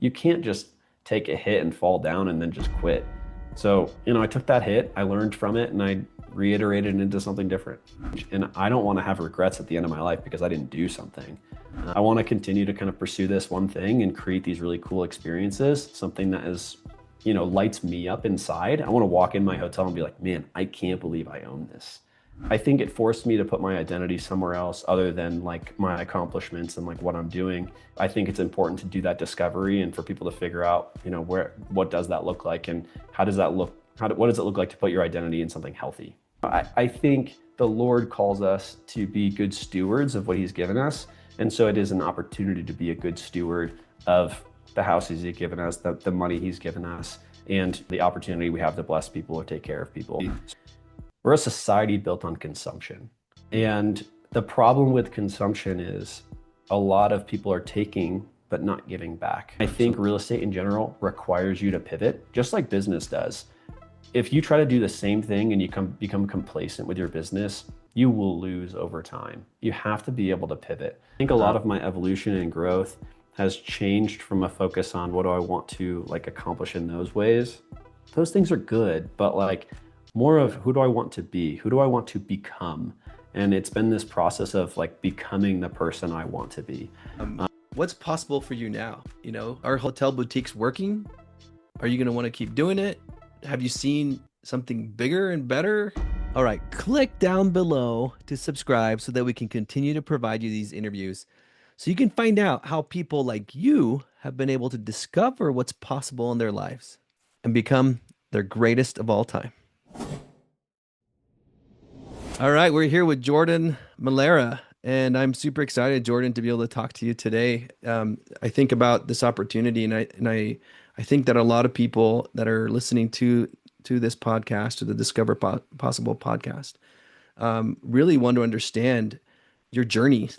You can't just take a hit and fall down and then just quit. So, I took that hit, I learned from it, and I reiterated it into something different. And I don't want to have regrets at the end of my life because I didn't do something. I want to continue to kind of pursue this one thing and create these really cool experiences, something that is, lights me up inside. I want to walk in my hotel and be like, man, I can't believe I own this. I think it forced me to put my identity somewhere else other than like my accomplishments and like what I'm doing. I think it's important to do that discovery and for people to figure out, what does that look like and how does that look, what does it look like to put your identity in something healthy? I think the Lord calls us to be good stewards of what he's given us. And so it is an opportunity to be a good steward of the houses he's given us, the money he's given us, and the opportunity we have to bless people or take care of people. We're a society built on consumption. And the problem with consumption is a lot of people are taking but not giving back. I think real estate in general requires you to pivot, just like business does. If you try to do the same thing and you become complacent with your business, you will lose over time. You have to be able to pivot. I think a lot of my evolution and growth has changed from a focus on what do I want to accomplish in those ways. Those things are good, but more of who do I want to be? Who do I want to become? And it's been this process of becoming the person I want to be. What's possible for you now? Are hotel boutiques working? Are you going to want to keep doing it? Have you seen something bigger and better? All right, click down below to subscribe so that we can continue to provide you these interviews so you can find out how people like you have been able to discover what's possible in their lives and become their greatest of all time. All right, we're here with Jordan Malara, and I'm super excited, Jordan, to be able to talk to you today. I think about this opportunity, and I think that a lot of people that are listening to this podcast, to the Discover Possible podcast, really want to understand your journey.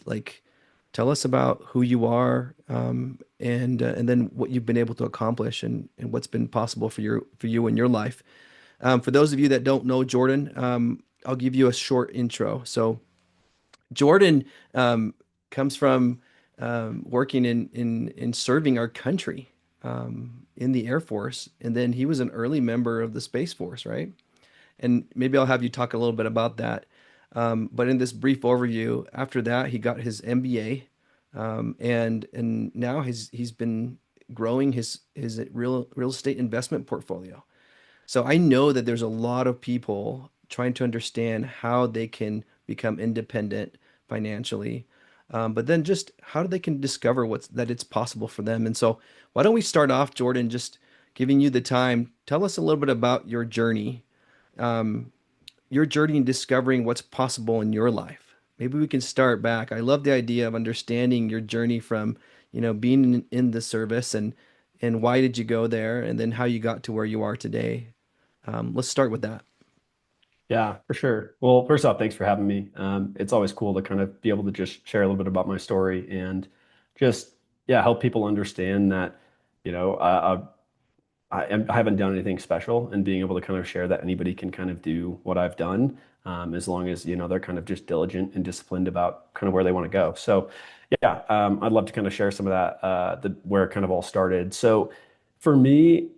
Tell us about who you are, and then what you've been able to accomplish, and what's been possible for you in your life. For those of you that don't know Jordan, I'll give you a short intro. So Jordan comes from working in serving our country in the Air Force, and then he was an early member of the Space Force, right? And maybe I'll have you talk a little bit about that. But in this brief overview, after that, he got his MBA, and now he's been growing his real estate investment portfolio. So I know that there's a lot of people trying to understand how they can become independent financially, but then just how they can discover that it's possible for them. And so why don't we start off, Jordan, just giving you the time. Tell us a little bit about your journey in discovering what's possible in your life. Maybe we can start back. I love the idea of understanding your journey from, being in the service and why did you go there, and then how you got to where you are today. Let's start with that. Yeah, for sure. Well, first off, thanks for having me. It's always cool to kind of be able to just share a little bit about my story and just, help people understand that, I haven't done anything special, and being able to kind of share that anybody can kind of do what I've done, as long as, they're kind of just diligent and disciplined about kind of where they want to go. So I'd love to kind of share some of that, where it kind of all started. So for me,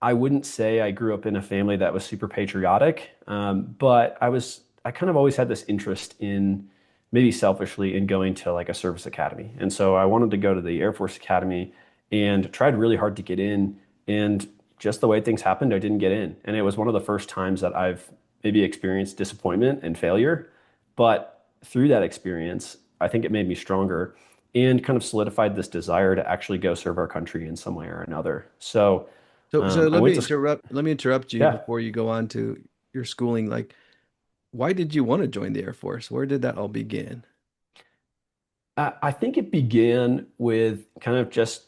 I wouldn't say I grew up in a family that was super patriotic, but I kind of always had this interest in, maybe selfishly, in going to a service academy. And so I wanted to go to the Air Force Academy and tried really hard to get in. And just the way things happened, I didn't get in. And it was one of the first times that I've maybe experienced disappointment and failure. But through that experience, I think it made me stronger and kind of solidified this desire to actually go serve our country in some way or another. So So I went to let me interrupt you yeah. before you go on to your schooling. Why did you want to join the Air Force? Where did that all begin? I think it began with kind of just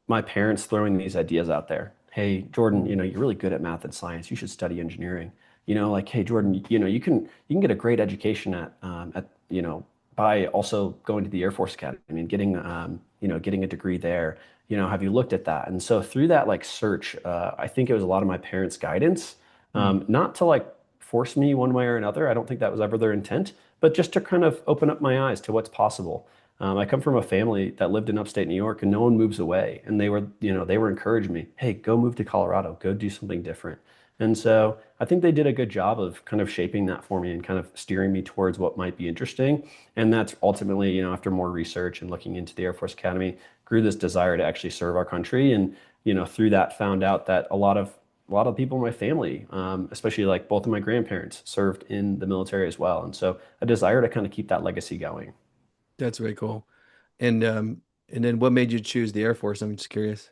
my parents throwing these ideas out there. Hey, Jordan, you're really good at math and science. You should study engineering. Hey, Jordan, you can get a great education by also going to the Air Force Academy and getting a degree there. Have you looked at that? And so through that search, I think it was a lot of my parents' guidance, not to force me one way or another. I don't think that was ever their intent, but just to kind of open up my eyes to what's possible. I come from a family that lived in upstate New York, and no one moves away. And they were encouraging me, hey, go move to Colorado, go do something different. And so I think they did a good job of kind of shaping that for me and kind of steering me towards what might be interesting. And that's ultimately, after more research and looking into the Air Force Academy, grew this desire to actually serve our country. And, through that, found out that a lot of people in my family, especially like both of my grandparents, served in the military as well. And so a desire to kind of keep that legacy going. That's very cool. And then what made you choose the Air Force? I'm just curious.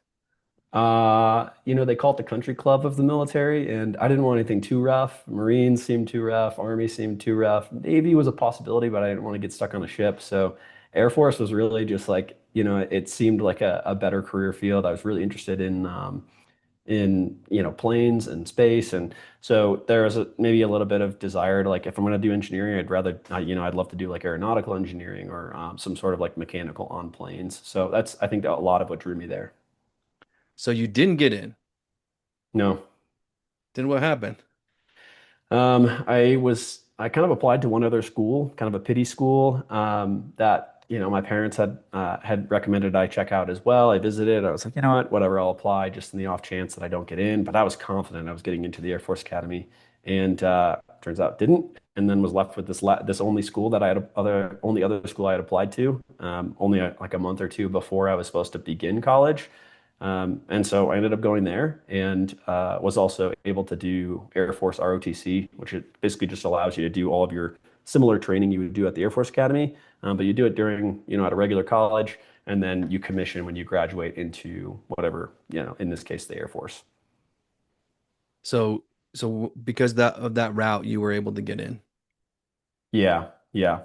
They call it the country club of the military, and I didn't want anything too rough. Marines seemed too rough, Army seemed too rough. Navy was a possibility, but I didn't want to get stuck on a ship. So Air Force was really just like, it seemed like a better career field. I was really interested in planes and space, and so there was maybe a little bit of desire to, like, if I'm going to do engineering, I'd rather I'd love to do like aeronautical engineering or some sort of like mechanical on planes. So that's, I think, a lot of what drew me there. So you didn't get in. No. Then what happened? I kind of applied to one other school, kind of a pity school, that, my parents had recommended I check out as well. I visited. I was like, you know what, whatever, I'll apply just in the off chance that I don't get in. But I was confident I was getting into the Air Force Academy, and turns out didn't. And then was left with this only school that I had only other school I had applied to, only like a month or two before I was supposed to begin college. And so I ended up going there, and was also able to do Air Force ROTC, which it basically just allows you to do all of your similar training you would do at the Air Force Academy, but you do it during, at a regular college, and then you commission when you graduate into whatever, in this case, the Air Force. So because that of that route, you were able to get in. Yeah, yeah.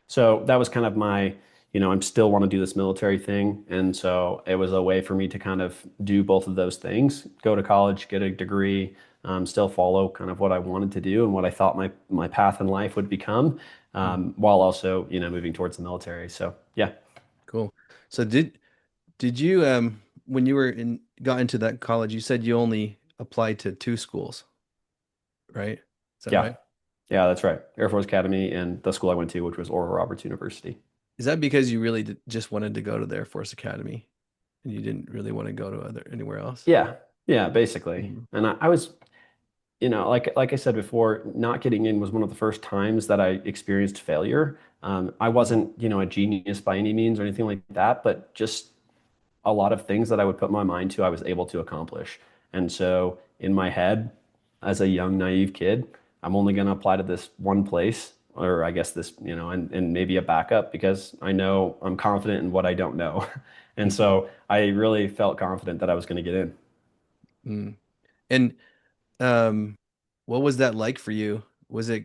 So that was kind of my, I'm still want to do this military thing. And so it was a way for me to kind of do both of those things, go to college, get a degree, still follow kind of what I wanted to do and what I thought my path in life would become, Mm, while also, moving towards the military. So yeah. cool. So did you when you were in got into that college, you said you only applied to two schools, right? Is that Yeah. right? Yeah, that's right. Air Force Academy and the school I went to, which was Oral Roberts University. Is that because you really just wanted to go to the Air Force Academy and you didn't really want to go to other anywhere else? Yeah. Yeah, basically. Mhm. And I was, like I said before, not getting in was one of the first times that I experienced failure. I Mhm. wasn't, a genius by any means or anything like that, but just a lot of things that I would put my mind to, I was able to accomplish. And so in my head, as a young, naive kid, I'm only going to apply to this one place, or I guess this, and maybe a backup because I know I'm confident in what I don't know. And Mhm. so I really felt confident that I was going to get in. Mm. And um, what was that like for you? Was it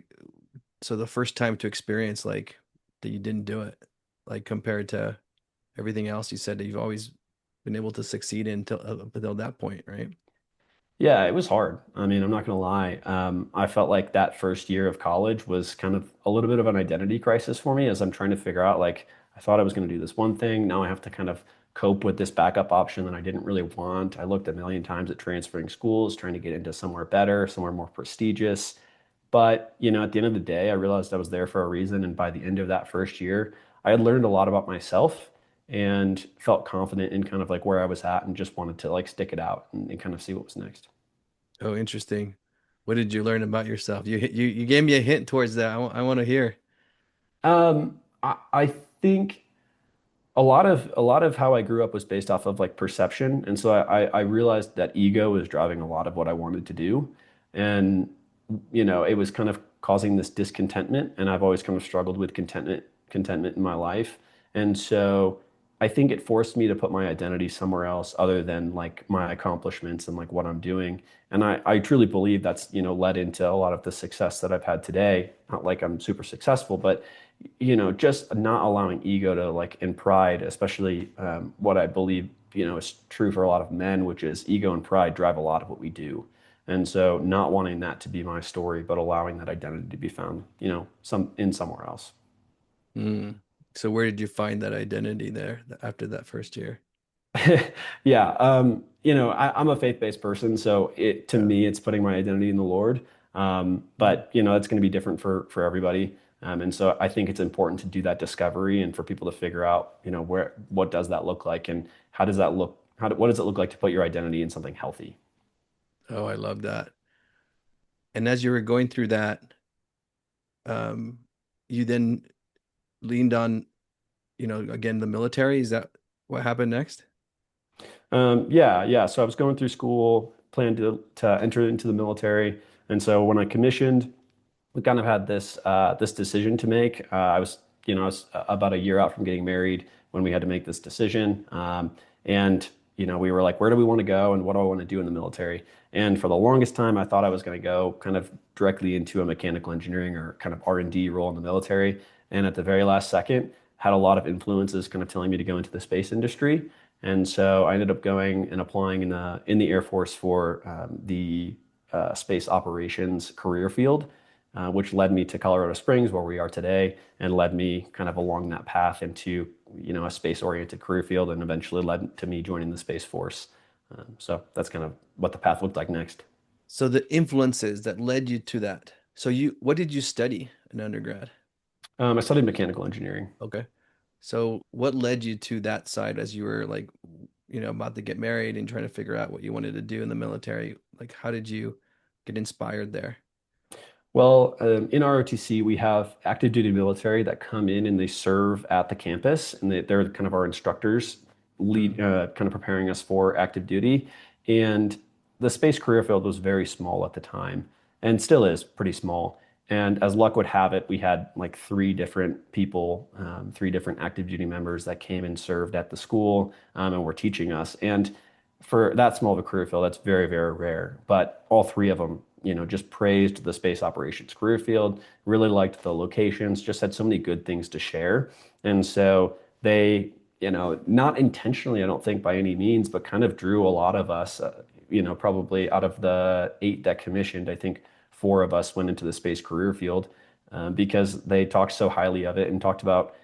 so the first time to experience like that you didn't do it, like compared to everything else you said that you've always been able to succeed in till up until that point, right? Yeah, it was hard. I mean, I'm not gonna lie. I felt like that first year of college was kind of a little bit of an identity crisis for me as I'm trying to figure out, like, I thought I was gonna do this one thing. Now I have to kind of cope with this backup option that I didn't really want. I looked a million times at transferring schools, trying to get into somewhere better, somewhere more prestigious. But, at the end of the day, I realized I was there for a reason. And by the end of that first year, I had learned a lot about myself and felt confident in kind of like where I was at and just wanted to like stick it out and kind of see what was next. Oh, interesting. What did you learn about yourself? You gave me a hint towards that. I want to hear. I think a lot of how I grew up was based off of like perception, and so I realized that ego was driving a lot of what I wanted to do, and it was kind of causing this discontentment, and I've always kind of struggled with contentment in my life, and so I think it forced me to put my identity somewhere else other than like my accomplishments and like what I'm doing, and I truly believe that's led into a lot of the success that I've had today. Not like I'm super successful, but just not allowing ego to like in pride, especially what I believe, is true for a lot of men, which is ego and pride drive a lot of what we do. And so not wanting that to be my story, but allowing that identity to be found, somewhere else. Mm. So where did you find that identity there after that first year? Yeah, I'm a faith-based person, so to Yeah. me, it's putting my identity in the Lord. Mm. But that's going to be different for everybody. And so I think it's important to do that discovery and for people to figure out, what does that look like and how does that look, what does it look like to put your identity in something healthy? Oh, I love that. And as you were going through that, um, you then leaned on, again, the military. Is that what happened next? Yeah, yeah. So I was going through school, planned to enter into the military. And so when I commissioned, we kind of had this decision to make. I was about a year out from getting married when we had to make this decision. And we were like, where do we want to go, and what do I want to do in the military? And for the longest time, I thought I was going to go kind of directly into a mechanical engineering or kind of R&D role in the military. And at the very last second, had a lot of influences kind of telling me to go into the space industry. And so I ended up going and applying in the Air Force for the space operations career field, which led me to Colorado Springs, where we are today, and led me kind of along that path into, a space-oriented career field, and eventually led to me joining the Space Force. So that's kind of what the path looked like next. So the influences that led you to that. So what did you study in undergrad? I studied mechanical engineering. Okay. So what led you to that side as you were like, about to get married and trying to figure out what you wanted to do in the military? Like, how did you get inspired there? Well, in ROTC, we have active duty military that come in and they serve at the campus, and they're kind of our instructors, Mhm. kind of preparing us for active duty. And the space career field was very small at the time, and still is pretty small. And as luck would have it, we had like three different people, three different active duty members that came and served at the school, and were teaching us. And for that small of a career field, that's very, very rare. But all three of them, just praised the space operations career field, really liked the locations, just had so many good things to share. And so they, not intentionally, I don't think by any means, but kind of drew a lot of us, probably out of the 8 that commissioned, I think 4 of us went into the space career field, because they talked so highly of it and talked about,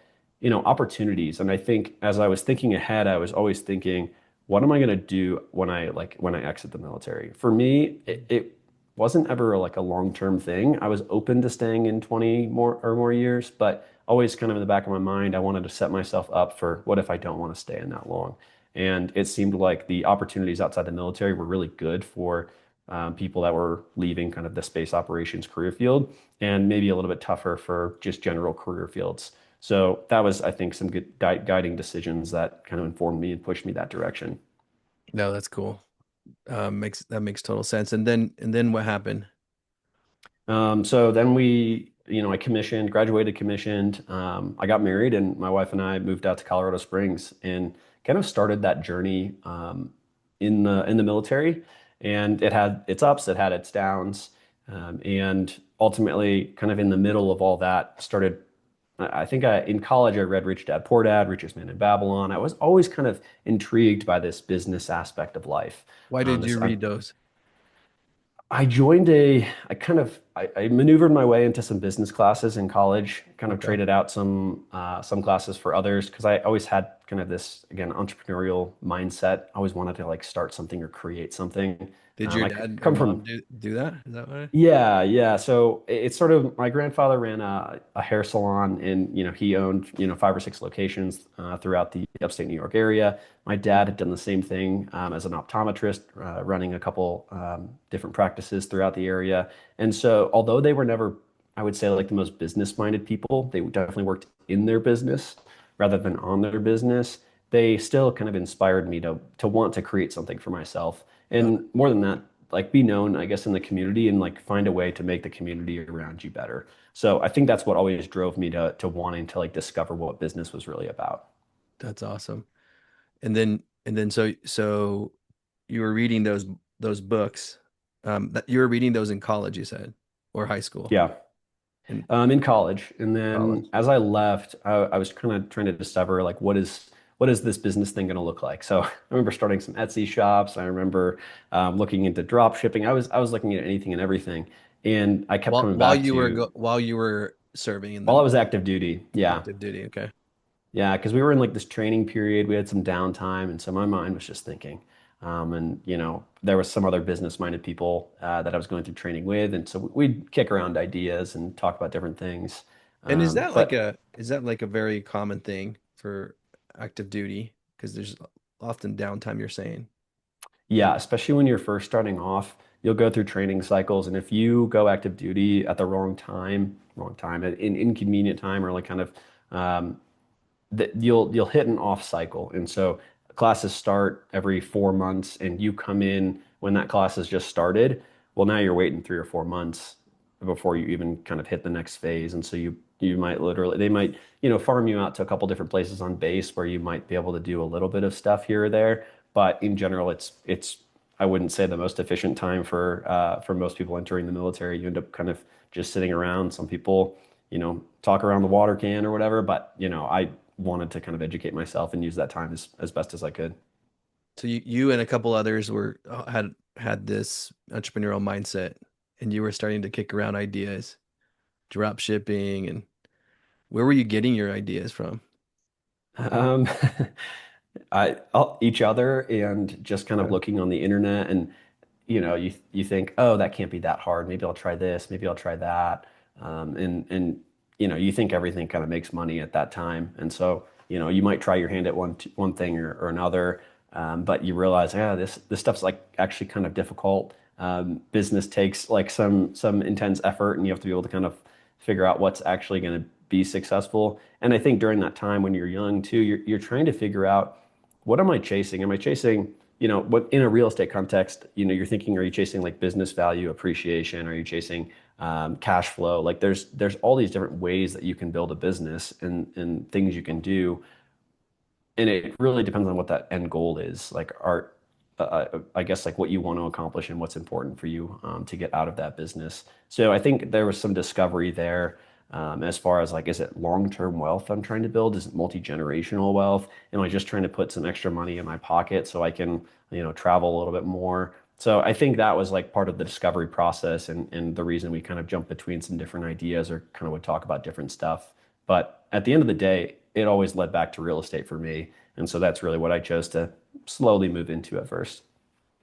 opportunities. And I think as I was thinking ahead, I was always thinking, what am I going to do when I exit the military? For me, it wasn't ever like a long-term thing. I was open to staying in 20 more years, but always kind of in the back of my mind, I wanted to set myself up for what if I don't want to stay in that long. And it seemed like the opportunities outside the military were really good for people that were leaving kind of the space operations career field, and maybe a little bit tougher for just general career fields. So that was, I think, some good guiding decisions that kind of informed me and pushed me that direction. No, that's cool. Makes total sense. And then what happened? So then I graduated commissioned. I got married, and my wife and I moved out to Colorado Springs and kind of started that journey in the military. And it had its ups, it had its downs, and ultimately, kind of in the middle of all that, started. I think in college I read Rich Dad Poor Dad, Richest Man in Babylon. I was always kind of intrigued by this business aspect of life. Why did This you read those? I maneuvered my way into some business classes in college, kind of Okay. traded out some classes for others because I always had kind of this, again, entrepreneurial mindset. I always wanted to like start something or create something. Did your I dad or come mom from do that? Is that what? Yeah, yeah. So it's sort of my grandfather ran a hair salon, and he owned 5 or 6 locations throughout the upstate New York area. My dad had done the same thing as an optometrist, running a couple different practices throughout the area. And so, although they were never, I would say, like the most business-minded people, they definitely worked in their business rather than on their business. They still kind of inspired me to want to create something for myself, Got and more than that, like be known, I guess, in the community and like find a way to make the community around you better. So I think that's what always drove me to wanting to like discover what business was really about. That's awesome. And then so you were reading those books. That you were reading those in college, you said, or high school? Yeah. In In college. And then college. as I left, I was kind of trying to discover like what is this business thing going to look like? So I remember starting some Etsy shops. I remember looking into drop shipping. I was looking at anything and everything. And I kept coming back to While you were serving in while the I was active duty. Yeah. active duty, okay. Yeah, because we were in like this training period. We had some downtime, and so my mind was just thinking. And there was some other business-minded people that I was going through training with, and so we'd kick around ideas and talk about different things. And But is that like a very common thing for active duty? Because there's often downtime, you're saying. yeah, especially when you're first starting off, you'll go through training cycles, and if you go active duty at the wrong time, at an inconvenient time, or like kind of um, that you'll hit an off cycle. And so classes start every 4 months and you come in when that class has just started. Well, now you're waiting 3 or 4 months before you even kind of hit the next phase. And so you might literally they might, farm you out to a couple different places on base where you might be able to do a little bit of stuff here or there. But in general, it's I wouldn't say the most efficient time for most people entering the military. You end up kind of just sitting around. Some people talk around the water can or whatever. But, I wanted to kind of educate myself and use that time as best as I could. So you and a couple others were had this entrepreneurial mindset, and you were starting to kick around ideas, drop shipping, and where were you getting your ideas from? Um, each other and just kind of Okay. looking on the internet and you think, oh, that can't be that hard. Maybe I'll try this. Maybe I'll try that. And you think everything kind of makes money at that time, and so you might try your hand at one thing or another, but you realize, yeah, this stuff's like actually kind of difficult. Business takes like some intense effort, and you have to be able to kind of figure out what's actually going to be successful. And I think during that time when you're young too, you're trying to figure out, what am I chasing? Am I chasing, what in a real estate context, you're thinking, are you chasing like business value appreciation? Are you chasing cash flow? Like there's all these different ways that you can build a business and things you can do. And it really depends on what that end goal is. Like I guess like what you want to accomplish and what's important for you to get out of that business. So I think there was some discovery there as far as like, is it long-term wealth I'm trying to build? Is it multi-generational wealth? Am I just trying to put some extra money in my pocket so I can, travel a little bit more? So I think that was like part of the discovery process and the reason we kind of jump between some different ideas or kind of would talk about different stuff. But at the end of the day, it always led back to real estate for me. And so that's really what I chose to slowly move into at first.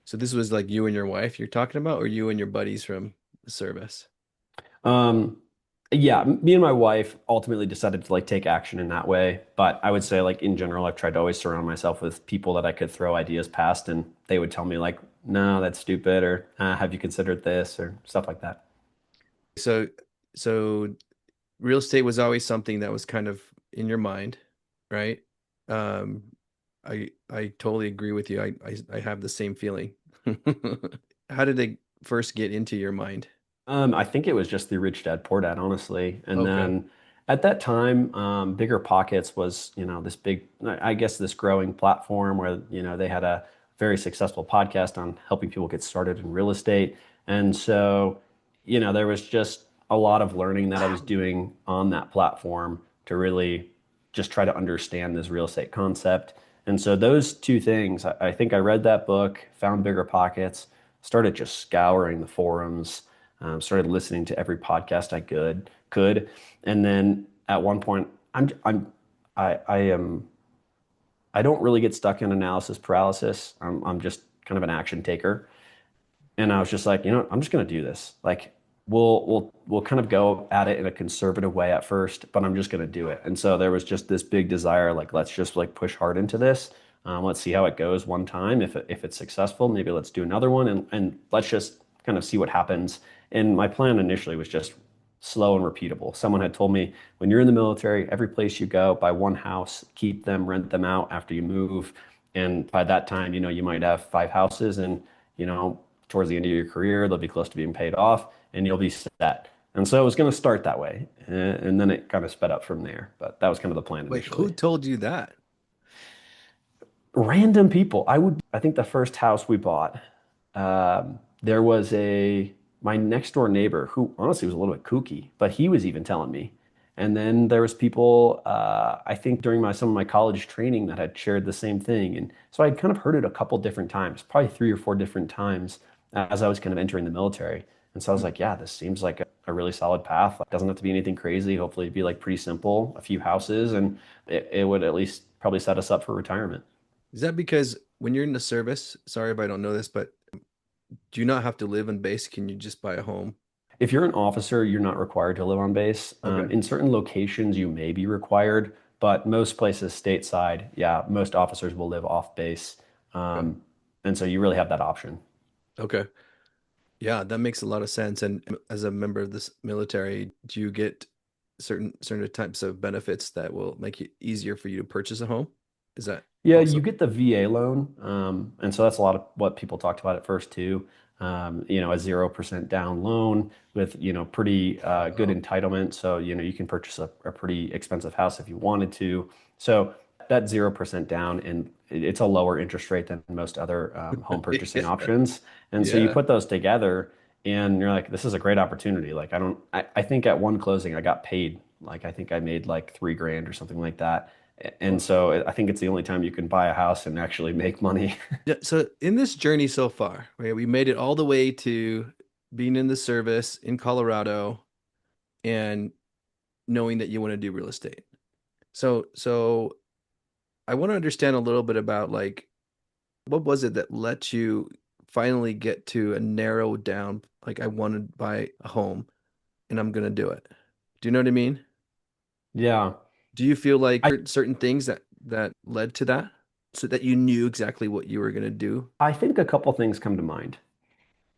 So this was like you and your wife you're talking about, or you and your buddies from the service? Um, yeah, me and my wife ultimately decided to like take action in that way. But I would say like in general, I've tried to always surround myself with people that I could throw ideas past and they would tell me like, no, that's stupid, or have you considered this, or stuff like that. So so real estate was always something that was kind of in your mind, right? Um, I totally agree with you. I have the same feeling. How did they first get into your mind? I think it was just the Rich Dad Poor Dad, honestly. And Okay. then at that time, Bigger Pockets was, this big, I guess, this growing platform where, they had a very successful podcast on helping people get started in real estate. And so, there was just a lot of learning that I was doing on that platform to really just try to understand this real estate concept. And so those two things, I think I read that book, found Bigger Pockets, started just scouring the forums, started listening to every podcast I could, and then at one point, I am I don't really get stuck in analysis paralysis. I'm just kind of an action taker, and I was just like, I'm just gonna do this. Like we'll kind of go at it in a conservative way at first, but I'm just gonna do it. And so there was just this big desire, like let's just like push hard into this. Let's see how it goes one time. If it's successful, maybe let's do another one, and let's just kind of see what happens. And my plan initially was just slow and repeatable. Someone had told me, when you're in the military, every place you go, buy one house, keep them, rent them out after you move. And by that time, you might have 5 houses, and you know towards the end of your career, they'll be close to being paid off and you'll be set. And so it was going to start that way. And then it kind of sped up from there. But that was kind of the plan Wait, who initially. told you that? Random people. I think the first house we bought, there was my next door neighbor who honestly was a little bit kooky, but he was even telling me. And then there was people, I think during some of my college training that had shared the same thing. And so I'd kind of heard it a couple different times, probably 3 or 4 different times as I was kind of entering the military. And so I was like, yeah, this seems like a really solid path. It doesn't have to be anything crazy. Hopefully it'd be like pretty simple, a few houses, and it would at least probably set us up for retirement. Is that because when you're in the service, sorry if I don't know this, but do you not have to live in base? Can you just buy a home? If you're an officer, you're not required to live on base. Okay. In certain locations, you may be required, but most places stateside, yeah, most officers will live off base. Okay. And so you really have that option. Okay. Yeah, that makes a lot of sense. And as a member of this military, do you get certain types of benefits that will make it easier for you to purchase a home? Is that Yeah, you also? get the VA loan. And so that's a lot of what people talked about at first too. A 0% down loan with, pretty good Oh, entitlement. So, you can purchase a pretty expensive house if you wanted to. So that 0% down, and it's a lower interest rate than most other home purchasing yeah. options. And so you Yeah. put those together and you're like, this is a great opportunity. Like, I think at one closing I got paid, like, I think I made like 3 grand or something like that. And Wow. so I think it's the only time you can buy a house and actually make money. Yeah, so in this journey so far, right, we made it all the way to being in the service in Colorado and knowing that you want to do real estate. So I want to understand a little bit about like what was it that let you finally get to a narrowed down, like I want to buy a home and I'm gonna do it. Do you know what I mean? Yeah. Do you feel like I certain things that led to that so that you knew exactly what you were gonna do? I think a couple things come to mind.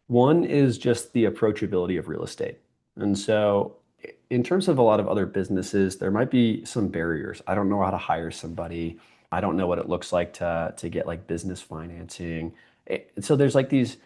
One is just the approachability of real estate. And so, in terms of a lot of other businesses, there might be some barriers. I don't know how to hire somebody. I don't know what it looks like to get like business financing. So there's like these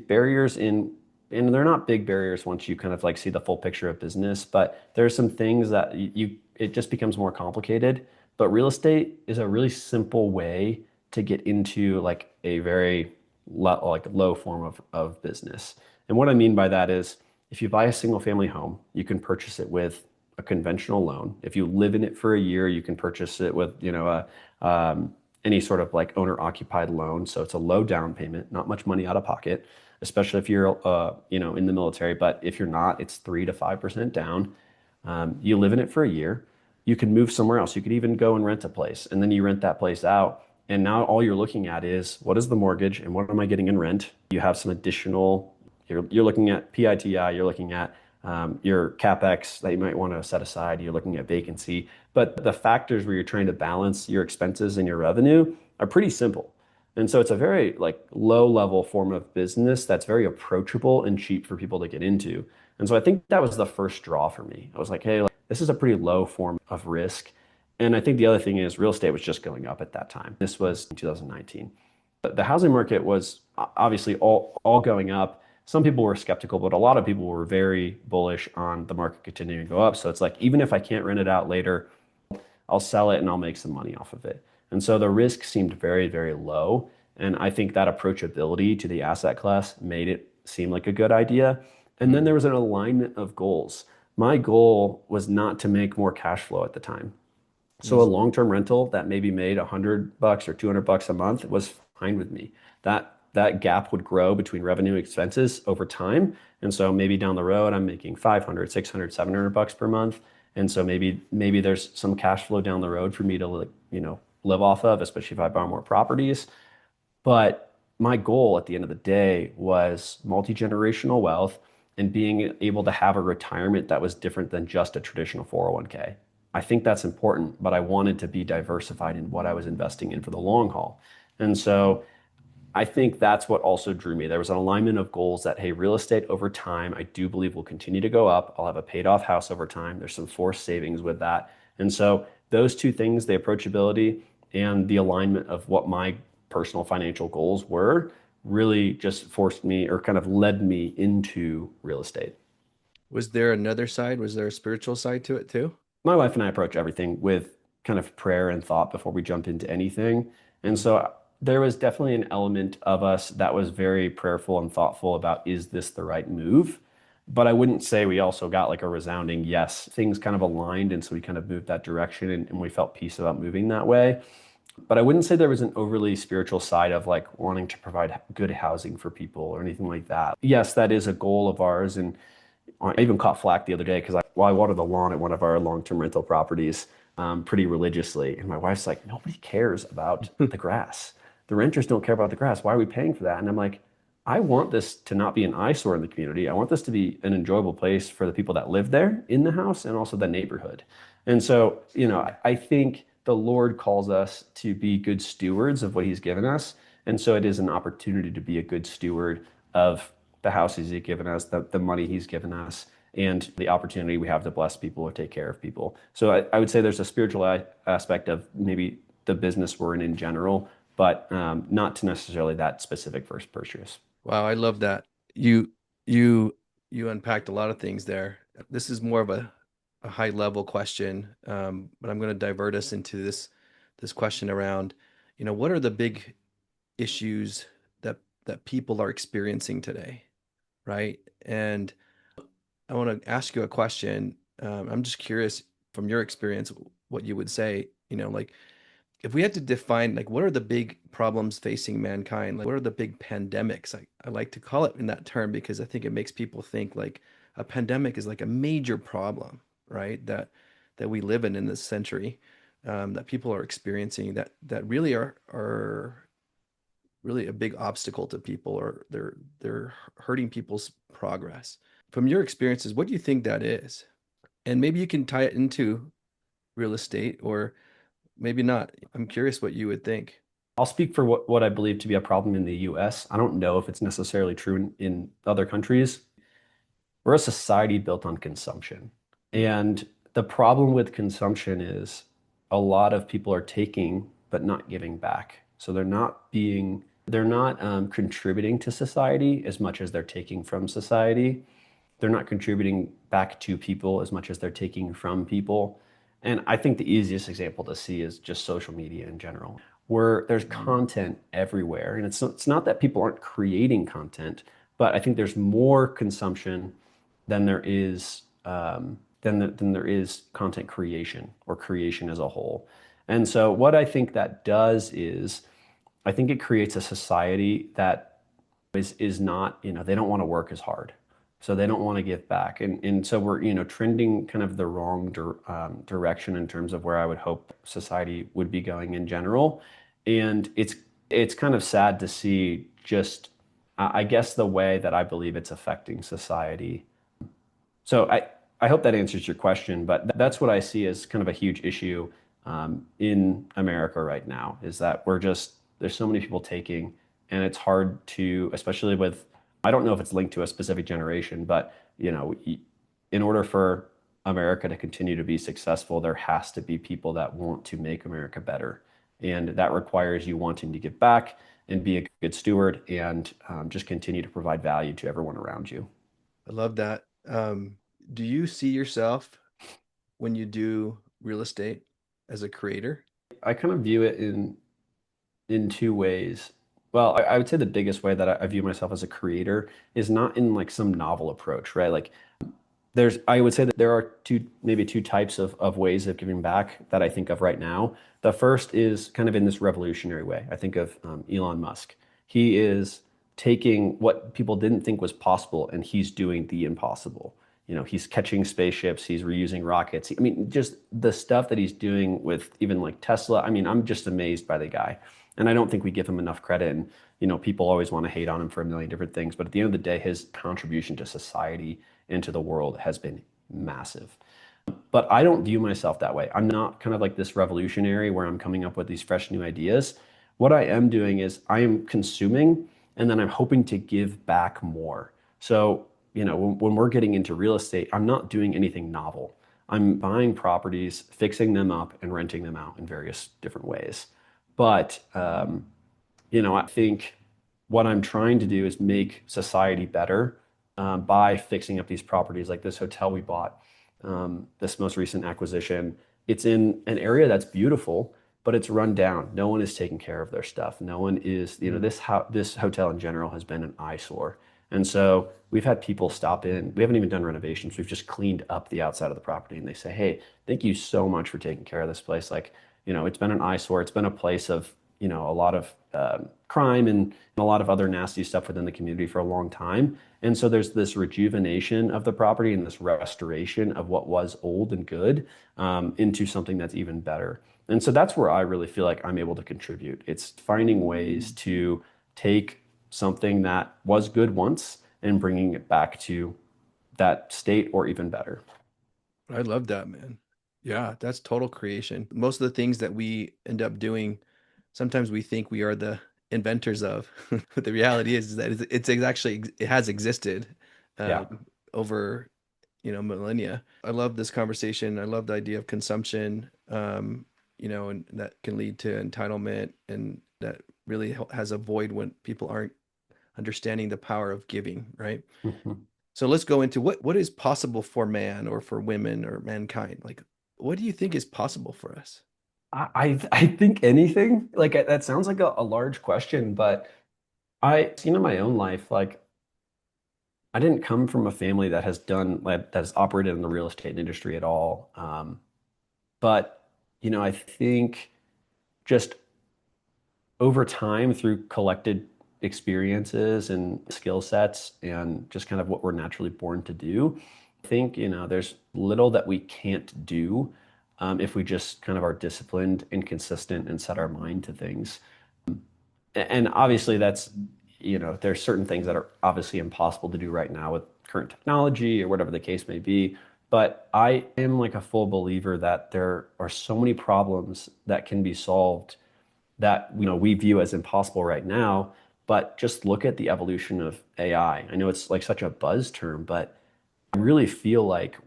barriers and they're not big barriers once you kind of like see the full picture of business, but there's some things that it just becomes more complicated. But real estate is a really simple way to get into like a very like low form of business. And what I mean by that is if you buy a single family home, you can purchase it with a conventional loan. If you live in it for a year, you can purchase it with, any sort of like owner occupied loan. So it's a low down payment, not much money out of pocket, especially if you're, in the military. But if you're not, it's 3 to 5% down. You live in it for a year. You can move somewhere else. You could even go and rent a place, and then you rent that place out. And now all you're looking at is what is the mortgage and what am I getting in rent? You have some additional, you're looking at PITI, you're looking at your CapEx that you might want to set aside, you're looking at vacancy. But the factors where you're trying to balance your expenses and your revenue are pretty simple. And so it's a very like low level form of business that's very approachable and cheap for people to get into. And so I think that was the first draw for me. I was like, hey, like, this is a pretty low form of risk. And I think the other thing is real estate was just going up at that time. This was in 2019. The housing market was obviously all going up. Some people were skeptical, but a lot of people were very bullish on the market continuing to go up. So it's like, even if I can't rent it out later, I'll sell it and I'll make some money off of it. And so the risk seemed very, very low. And I think that approachability to the asset class made it seem like a good idea. And then Mm. there was an alignment of goals. My goal was not to make more cash flow at the time. So a Mm. long-term rental that maybe made $100 or $200 a month was fine with me. That gap would grow between revenue and expenses over time. And so maybe down the road, I'm making 500, 600, $700 per month. And so maybe there's some cash flow down the road for me to like, live off of, especially if I buy more properties. But my goal at the end of the day was multi-generational wealth and being able to have a retirement that was different than just a traditional 401k. I think that's important, but I wanted to be diversified in what I was investing in for the long haul. And so I think that's what also drew me. There was an alignment of goals that, hey, real estate over time, I do believe will continue to go up. I'll have a paid off house over time. There's some forced savings with that. And so those two things, the approachability and the alignment of what my personal financial goals were, really just forced me or kind of led me into real estate. Was there another side? Was there a spiritual side to it too? My wife and I approach everything with kind of prayer and thought before we jump into anything. And Mm. so there was definitely an element of us that was very prayerful and thoughtful about, is this the right move? But I wouldn't say we also got like a resounding yes. Things kind of aligned. And so we kind of moved that direction and we felt peace about moving that way. But I wouldn't say there was an overly spiritual side of like wanting to provide good housing for people or anything like that. Yes, that is a goal of ours. And I even caught flack the other day because I water the lawn at one of our long-term rental properties pretty religiously. And my wife's like, nobody cares about the grass. The renters don't care about the grass. Why are we paying for that? And I'm like, I want this to not be an eyesore in the community. I want this to be an enjoyable place for the people that live there in the house and also the neighborhood. And so, I think the Lord calls us to be good stewards of what He's given us. And so it is an opportunity to be a good steward of the houses He's given us, the money He's given us, and the opportunity we have to bless people or take care of people. So I would say there's a spiritual aspect of maybe the business we're in general, but not to necessarily that specific first purchase. Wow, I love that. You you you unpacked a lot of things there. This is more of a high level question, but I'm going to divert us into this question around, what are the big issues that people are experiencing today, right? And I want to ask you a question. I'm just curious from your experience what you would say, like if we had to define like what are the big problems facing mankind, like what are the big pandemics? I like to call it in that term because I think it makes people think like a pandemic is like a major problem, right? That we live in this century, that people are experiencing that really are really a big obstacle to people, or they're hurting people's progress. From your experiences, what do you think that is? And maybe you can tie it into real estate or maybe not. I'm curious what you would think. I'll speak for what I believe to be a problem in the US. I don't know if it's necessarily true in other countries. We're a society built on consumption. And the problem with consumption is a lot of people are taking but not giving back. So they're not contributing to society as much as they're taking from society. They're not contributing back to people as much as they're taking from people. And I think the easiest example to see is just social media in general, where there's content everywhere. And it's not that people aren't creating content, but I think there's more consumption than there is than there is content creation or creation as a whole. And so what I think that does is I think it creates a society that is not, they don't want to work as hard. So they don't want to give back. And so we're, trending kind of the wrong direction in terms of where I would hope society would be going in general. And it's kind of sad to see just, I guess, the way that I believe it's affecting society. So I hope that answers your question, but that's what I see as kind of a huge issue in America right now is that there's so many people taking, and it's hard to, especially with, I don't know if it's linked to a specific generation, but in order for America to continue to be successful, there has to be people that want to make America better. And that requires you wanting to give back and be a good steward and just continue to provide value to everyone around you. I love that. Do you see yourself when you do real estate as a creator? I kind of view it in two ways. Well, I would say the biggest way that I view myself as a creator is not in like some novel approach, right? Like I would say that there are maybe two types of ways of giving back that I think of right now. The first is kind of in this revolutionary way. I think of Elon Musk. He is taking what people didn't think was possible and he's doing the impossible. He's catching spaceships, he's reusing rockets. I mean, just the stuff that he's doing with even like Tesla. I mean, I'm just amazed by the guy. And I don't think we give him enough credit. And, people always want to hate on him for a million different things. But at the end of the day, his contribution to society and to the world has been massive. But I don't view myself that way. I'm not kind of like this revolutionary where I'm coming up with these fresh new ideas. What I am doing is I am consuming and then I'm hoping to give back more. So, when we're getting into real estate, I'm not doing anything novel. I'm buying properties, fixing them up, and renting them out in various different ways. But I think what I'm trying to do is make society better by fixing up these properties, like this hotel we bought, this most recent acquisition. It's in an area that's beautiful, but it's run down. No one is taking care of their stuff. No one is, this hotel in general has been an eyesore. And so we've had people stop in. We haven't even done renovations. We've just cleaned up the outside of the property. And they say, hey, thank you so much for taking care of this place. Like, it's been an eyesore. It's been a place of, a lot of crime and a lot of other nasty stuff within the community for a long time. And so there's this rejuvenation of the property and this restoration of what was old and good into something that's even better. And so that's where I really feel like I'm able to contribute. It's finding ways to take something that was good once and bringing it back to that state or even better. I love that, man. Yeah, that's total creation. Most of the things that we end up doing, sometimes we think we are the inventors of, but the reality is that actually it has existed Yeah. over millennia. I love this conversation. I love the idea of consumption, and that can lead to entitlement, and that really has a void when people aren't understanding the power of giving, right? Mhm. So let's go into what is possible for man or for women or mankind. Like, what do you think is possible for us? I think anything like that sounds like a large question, but I seen in my own life, like I didn't come from a family that has done that has operated in the real estate industry at all. But I think just over time through collected experiences and skill sets and just kind of what we're naturally born to do, I think, there's little that we can't do if we just kind of are disciplined and consistent and set our mind to things. And obviously that's, there's certain things that are obviously impossible to do right now with current technology or whatever the case may be. But I am like a full believer that there are so many problems that can be solved that we view as impossible right now. But just look at the evolution of AI. I know it's like such a buzz term, but I really feel like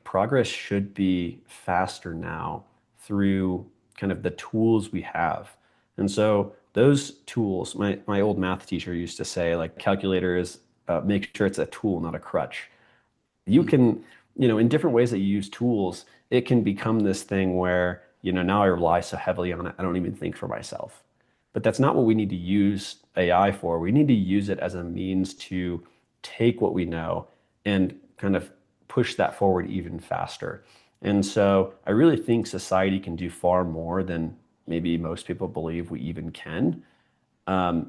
progress should be faster now through kind of the tools we have. And so those tools, my old math teacher used to say, like calculator is make sure it's a tool, not a crutch. You Mm. can, in different ways that you use tools, it can become this thing where, now I rely so heavily on it, I don't even think for myself. But that's not what we need to use AI for. We need to use it as a means to take what we know and kind of push that forward even faster. And so I really think society can do far more than maybe most people believe we even can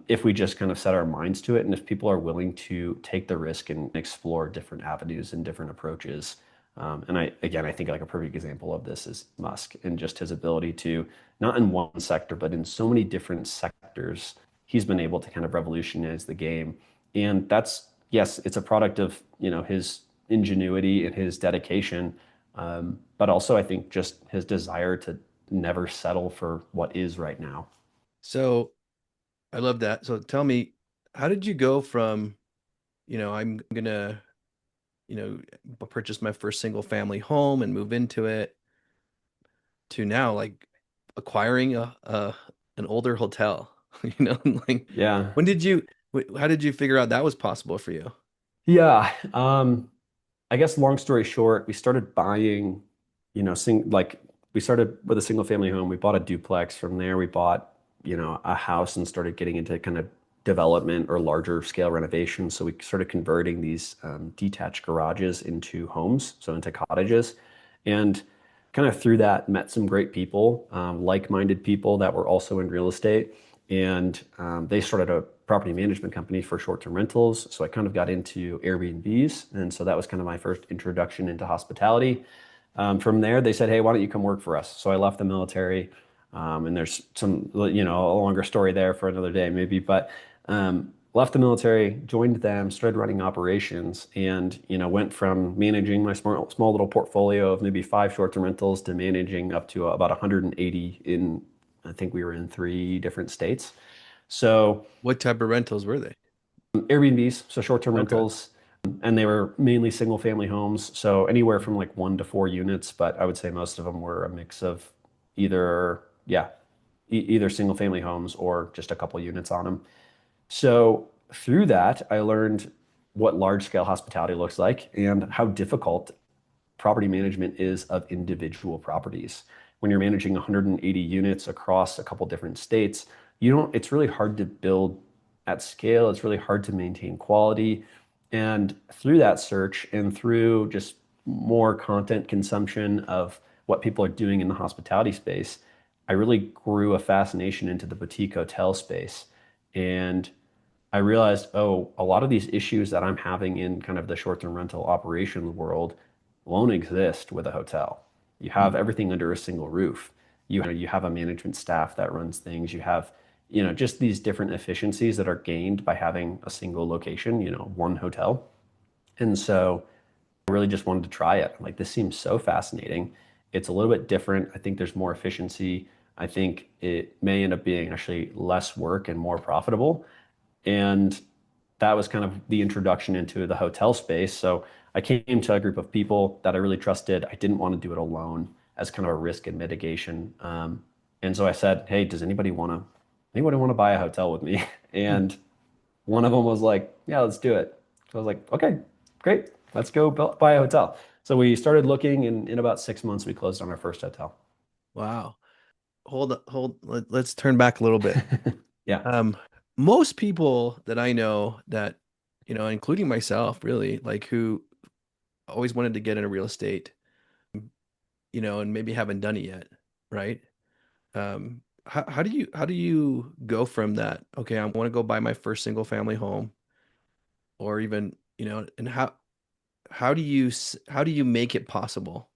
if we just kind of set our minds to it and if people are willing to take the risk and explore different avenues and different approaches. And I think like a perfect example of this is Musk and just his ability to, not in one sector, but in so many different sectors, he's been able to kind of revolutionize the game. And that's, yes, it's a product of, his ingenuity and his dedication. But also I think just his desire to never settle for what is right now. So I love that. So tell me, how did you go from, I'm gonna, purchase my first single family home and move into it to now like acquiring a an older hotel, like Yeah. when did you how did you figure out that was possible for you? Yeah. I guess long story short, we started buying, we started with a single family home. We bought a duplex. From there, we bought, a house and started getting into kind of development or larger scale renovations. So we started converting these detached garages into homes, so into cottages. And kind of through that, met some great people, like-minded people that were also in real estate. And they started a property management company for short-term rentals. So I kind of got into Airbnbs. And so that was kind of my first introduction into hospitality. From there, they said, "Hey, why don't you come work for us?" So I left the military. And there's some, a longer story there for another day, maybe. But left the military, joined them, started running operations, and went from managing my small little portfolio of maybe 5 short-term rentals to managing up to about 180 in, I think we were in 3 different states. So What type of rentals were they? Airbnbs, so short-term Okay. rentals, and they were mainly single-family homes, so anywhere from like 1 to 4 units. But I would say most of them were a mix of either, yeah, either single-family homes or just a couple units on them. So through that, I learned what large-scale hospitality looks like and how difficult property management is of individual properties. When you're managing 180 units across a couple different states, it's really hard to build at scale. It's really hard to maintain quality. And through that search and through just more content consumption of what people are doing in the hospitality space, I really grew a fascination into the boutique hotel space. And I realized, oh, a lot of these issues that I'm having in kind of the short-term rental operations world won't exist with a hotel. You have Mm. everything under a single roof. You have a management staff that runs things. You have, just these different efficiencies that are gained by having a single location, one hotel. And so I really just wanted to try it. I'm like, this seems so fascinating. It's a little bit different. I think there's more efficiency. I think it may end up being actually less work and more profitable. And that was kind of the introduction into the hotel space. So I came to a group of people that I really trusted. I didn't want to do it alone as kind of a risk and mitigation. And so I said, "Hey, does anybody want to buy a hotel with me?" And one of them was like, "Yeah, let's do it." So I was like, "Okay, great, let's go buy a hotel." So we started looking, and in about 6 months, we closed on our first hotel. Wow. Let's turn back a little bit. Yeah. Um, Most people that I know that, including myself, really, like who always wanted to get into real estate, and maybe haven't done it yet, right? How do you go from that? Okay, I want to go buy my first single family home, or even, and how do you make it possible?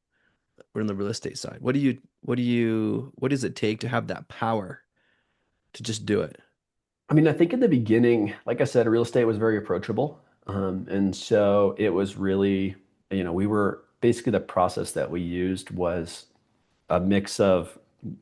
We're in the real estate side. What does it take to have that power to just do it? I mean, I think in the beginning, like I said, real estate was very approachable. And so it was really, we were basically the process that we used was a mix of,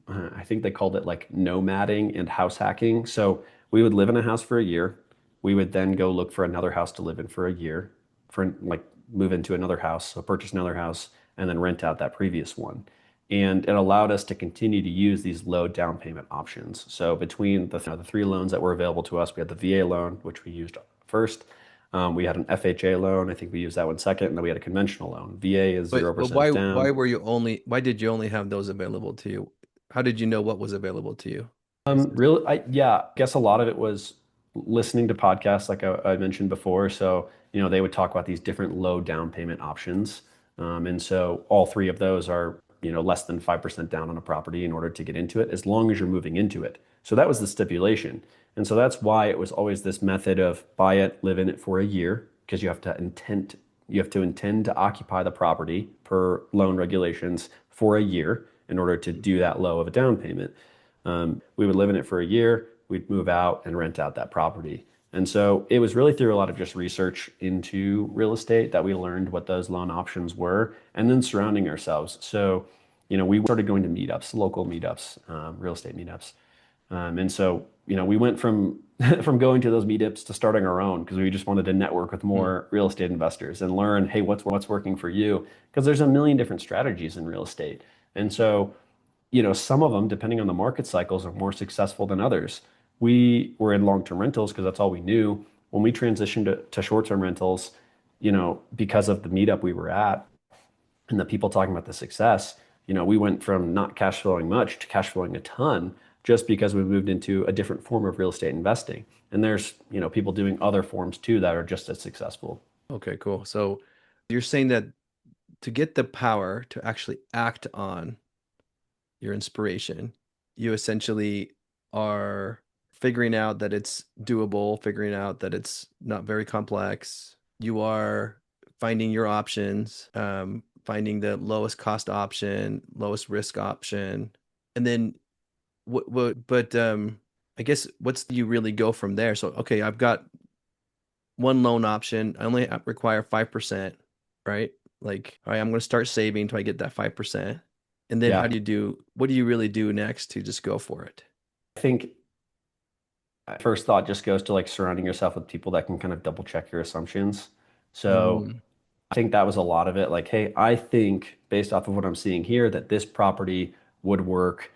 I think they called it like nomading and house hacking. So we would live in a house for a year. We would then go look for another house to live in for a year, for like move into another house, so purchase another house, and then rent out that previous one. And it allowed us to continue to use these low down payment options. So between the three loans that were available to us, we had the VA loan, which we used first. We had an FHA loan. I think we used that one second. And then we had a conventional loan. VA is But 0% why down. why did you only have those available to you? How did you know what was available to you? Yeah, I guess a lot of it was listening to podcasts, like I mentioned before. So, they would talk about these different low down payment options. And so all three of those are, less than 5% down on a property in order to get into it, as long as you're moving into it. So that was the stipulation. And so that's why it was always this method of buy it, live in it for a year, because you have to intend to occupy the property per loan regulations for a year in order to do that low of a down payment. We would live in it for a year, we'd move out and rent out that property. And so it was really through a lot of just research into real estate that we learned what those loan options were and then surrounding ourselves. So, we started going to meetups, local meetups, real estate meetups. And so, we went from from going to those meetups to starting our own because we just wanted to network with Hmm. more real estate investors and learn, hey, what's working for you? Because there's a million different strategies in real estate. And so, some of them, depending on the market cycles, are more successful than others. We were in long-term rentals because that's all we knew. When we transitioned to short-term rentals, because of the meetup we were at and the people talking about the success, we went from not cash flowing much to cash flowing a ton just because we moved into a different form of real estate investing. And there's, people doing other forms too that are just as successful. Okay, cool. So you're saying that to get the power to actually act on your inspiration, you essentially are figuring out that it's doable, figuring out that it's not very complex. You are finding your options, finding the lowest cost option, lowest risk option, and then but I guess what's you really go from there? So okay, I've got one loan option. I only require 5%, right? Like, all right, I'm going to start saving until I get that 5%. And then Yeah. what do you really do next to just go for it? I think first thought just goes to like surrounding yourself with people that can kind of double check your assumptions. So Mm, I think that was a lot of it. Like, hey, I think based off of what I'm seeing here that this property would work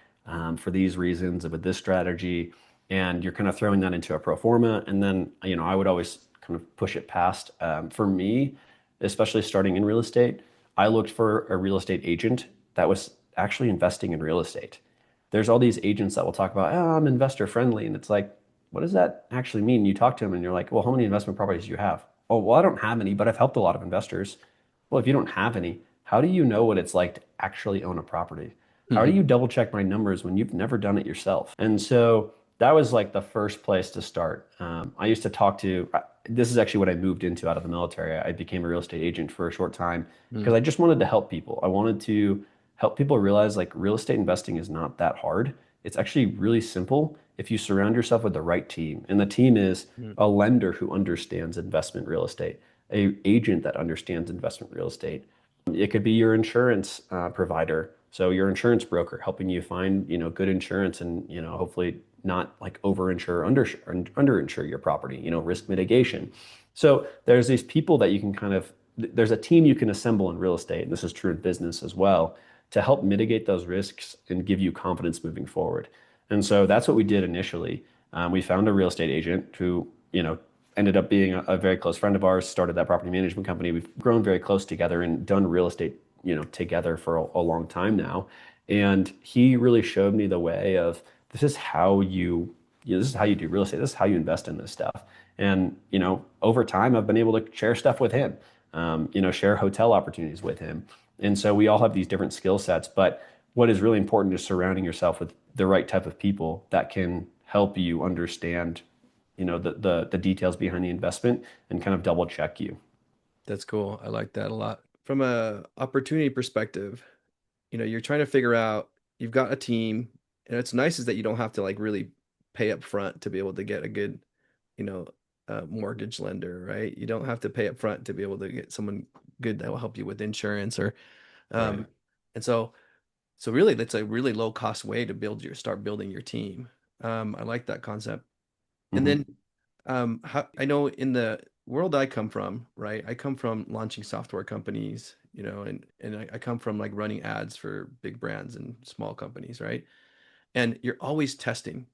for these reasons with this strategy. And you're kind of throwing that into a pro forma. And then, I would always kind of push it past. For me, especially starting in real estate, I looked for a real estate agent that was actually investing in real estate. There's all these agents that will talk about, oh, I'm investor friendly. And it's like, what does that actually mean? You talk to them and you're like, well, how many investment properties do you have? Oh, well, I don't have any, but I've helped a lot of investors. Well, if you don't have any, how do you know what it's like to actually own a property? How do you double check my numbers when you've never done it yourself? And so that was like the first place to start. I used to talk to, this is actually what I moved into out of the military. I became a real estate agent for a short time because mm, I just wanted to help people. I wanted to help people realize like real estate investing is not that hard. It's actually really simple if you surround yourself with the right team, and the team is Mm. a lender who understands investment real estate, a agent that understands investment real estate. It could be your insurance provider, so your insurance broker helping you find, good insurance and, hopefully not like overinsure, underinsure your property, risk mitigation. So there's these people that you can there's a team you can assemble in real estate, and this is true in business as well, to help mitigate those risks and give you confidence moving forward. And so that's what we did initially. We found a real estate agent who, ended up being a very close friend of ours, started that property management company. We've grown very close together and done real estate, together for a long time now. And he really showed me the way of this is how this is how you do real estate. This is how you invest in this stuff. And, over time, I've been able to share stuff with him, share hotel opportunities with him. And so we all have these different skill sets, but what is really important is surrounding yourself with the right type of people that can help you understand, the details behind the investment and kind of double check you. That's cool. I like that a lot. From a opportunity perspective, you're trying to figure out, you've got a team, and it's nice is that you don't have to like really pay up front to be able to get a good, you know, mortgage lender, right? You don't have to pay up front to be able to get someone good that will help you with insurance or Right. um and so really that's a really low cost way to start building your team. I like that concept. And then Hmm. how, I know in the world I come from, right? I come from launching software companies, and I come from like running ads for big brands and small companies, right? And you're always testing.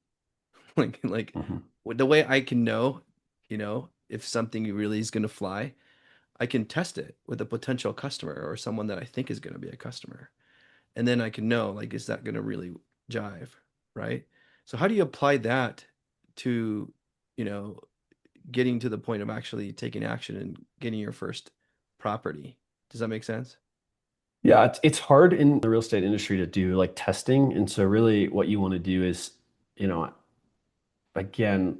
Like Hmm. the way I can know, if something really is going to fly, I can test it with a potential customer or someone that I think is going to be a customer. And then I can know, like, is that going to really jive, right? So how do you apply that to, you know, getting to the point of actually taking action and getting your first property? Does that make sense? Yeah, it's hard in the real estate industry to do like testing. And so really what you want to do is, you know, again,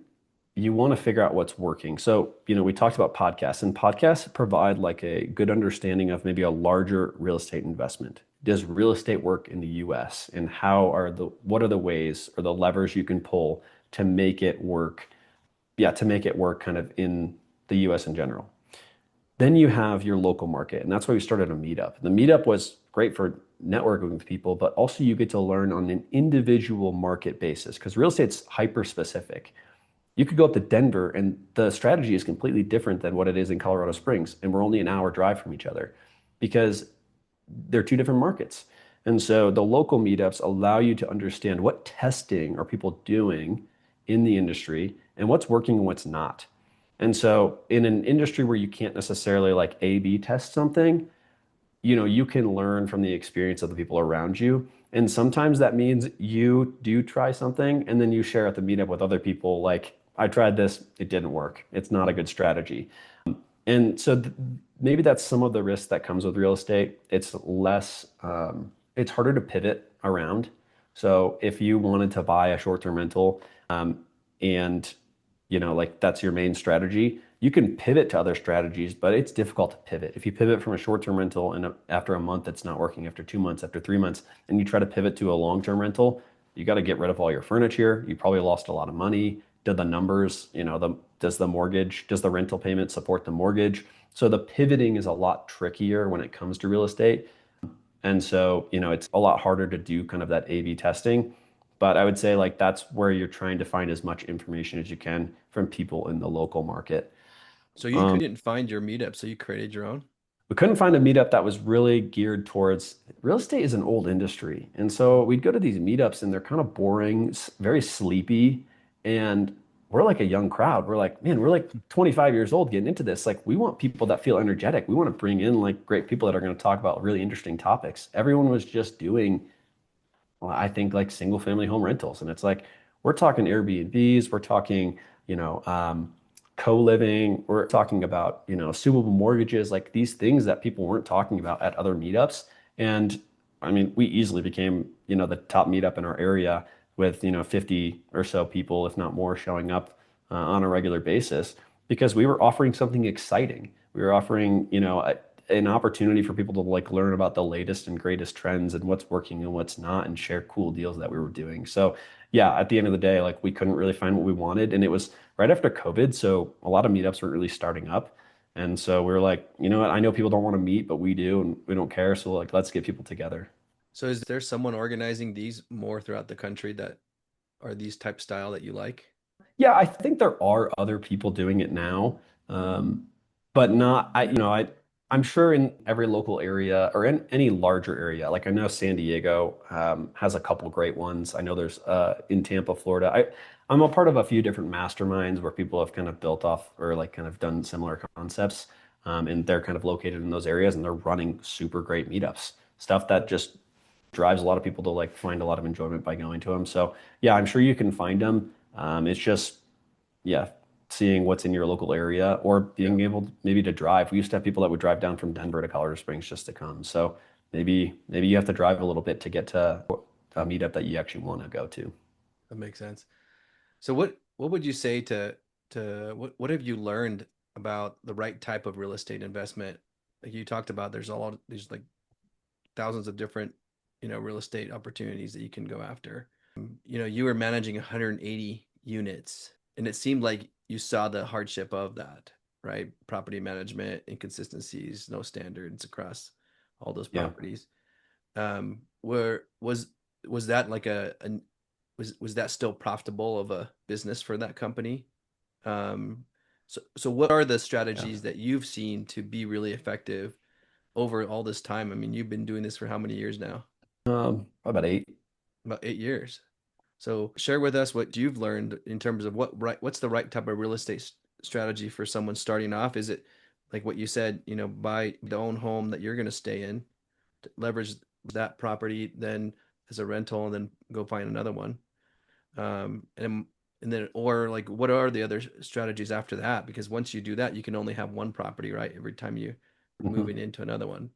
you want to figure out what's working. So, we talked about podcasts, and podcasts provide like a good understanding of maybe a larger real estate investment. Does real estate work in the US? And what are the ways or the levers you can pull to make it work? Yeah, to make it work kind of in the US in general. Then you have your local market, and that's why we started a meetup. The meetup was great for networking with people, but also you get to learn on an individual market basis because real estate's hyper specific. You could go up to Denver and the strategy is completely different than what it is in Colorado Springs. And we're only an hour drive from each other because they're two different markets. And so the local meetups allow you to understand what testing are people doing in the industry and what's working and what's not. And so in an industry where you can't necessarily like A/B test something, you can learn from the experience of the people around you. And sometimes that means you do try something and then you share at the meetup with other people, like, I tried this, it didn't work. It's not a good strategy. And so maybe that's some of the risk that comes with real estate. It's harder to pivot around. So if you wanted to buy a short-term rental, and like that's your main strategy, you can pivot to other strategies, but it's difficult to pivot. If you pivot from a short-term rental and after a month it's not working, after 2 months, after 3 months, and you try to pivot to a long-term rental, you got to get rid of all your furniture. You probably lost a lot of money. Did the numbers, does the rental payment support the mortgage? So the pivoting is a lot trickier when it comes to real estate. And so, it's a lot harder to do kind of that A/B testing. But I would say like that's where you're trying to find as much information as you can from people in the local market. So you couldn't find your meetup, so you created your own? We couldn't find a meetup that was really geared towards real estate is an old industry. And so we'd go to these meetups and they're kind of boring, very sleepy. And we're like a young crowd. We're like, man, we're like 25 years old getting into this. Like, we want people that feel energetic. We want to bring in like great people that are going to talk about really interesting topics. Everyone was just doing, well, I think like single family home rentals. And it's like, we're talking Airbnbs, we're talking, co-living, we're talking about, assumable mortgages, like these things that people weren't talking about at other meetups. And I mean, we easily became, the top meetup in our area with, 50 or so people, if not more, showing up on a regular basis because we were offering something exciting. We were offering, an opportunity for people to like learn about the latest and greatest trends and what's working and what's not and share cool deals that we were doing. So yeah, at the end of the day, like we couldn't really find what we wanted. And it was right after COVID. So a lot of meetups weren't really starting up. And so we were like, you know what? I know people don't want to meet, but we do, and we don't care. So like, let's get people together. So is there someone organizing these more throughout the country that are these type style that you like? Yeah, I think there are other people doing it now, um, but not. I'm sure in every local area or in any larger area. Like I know San Diego has a couple great ones. I know there's in Tampa, Florida. I'm a part of a few different masterminds where people have kind of built off or like kind of done similar concepts, and they're kind of located in those areas, and they're running super great meetups. Stuff that just drives a lot of people to like find a lot of enjoyment by going to them. So yeah, I'm sure you can find them. It's just yeah, seeing what's in your local area or Yeah. being able maybe to drive. We used to have people that would drive down from Denver to Colorado Springs just to come. So maybe you have to drive a little bit to get to a meetup that you actually want to go to. That makes sense. So what would you say to what have you learned about the right type of real estate investment? Like you talked about, there's like thousands of different, real estate opportunities that you can go after. You were managing 180 units, and it seemed like you saw the hardship of that, right? Property management, inconsistencies, no standards across all those Yeah. properties. Where was that like was that still profitable of a business for that company? Um, so what are the Yeah. strategies that you've seen to be really effective over all this time? I mean, you've been doing this for how many years now? About 8. About 8 years. So share with us what you've learned in terms of what's the right type of real estate strategy for someone starting off? Is it like what you said, buy the own home that you're going to stay in, leverage that property then as a rental, and then go find another one? And then or like what are the other strategies after that? Because once you do that, you can only have one property, right? Every time you Mhm. moving into another one.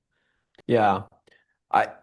Yeah.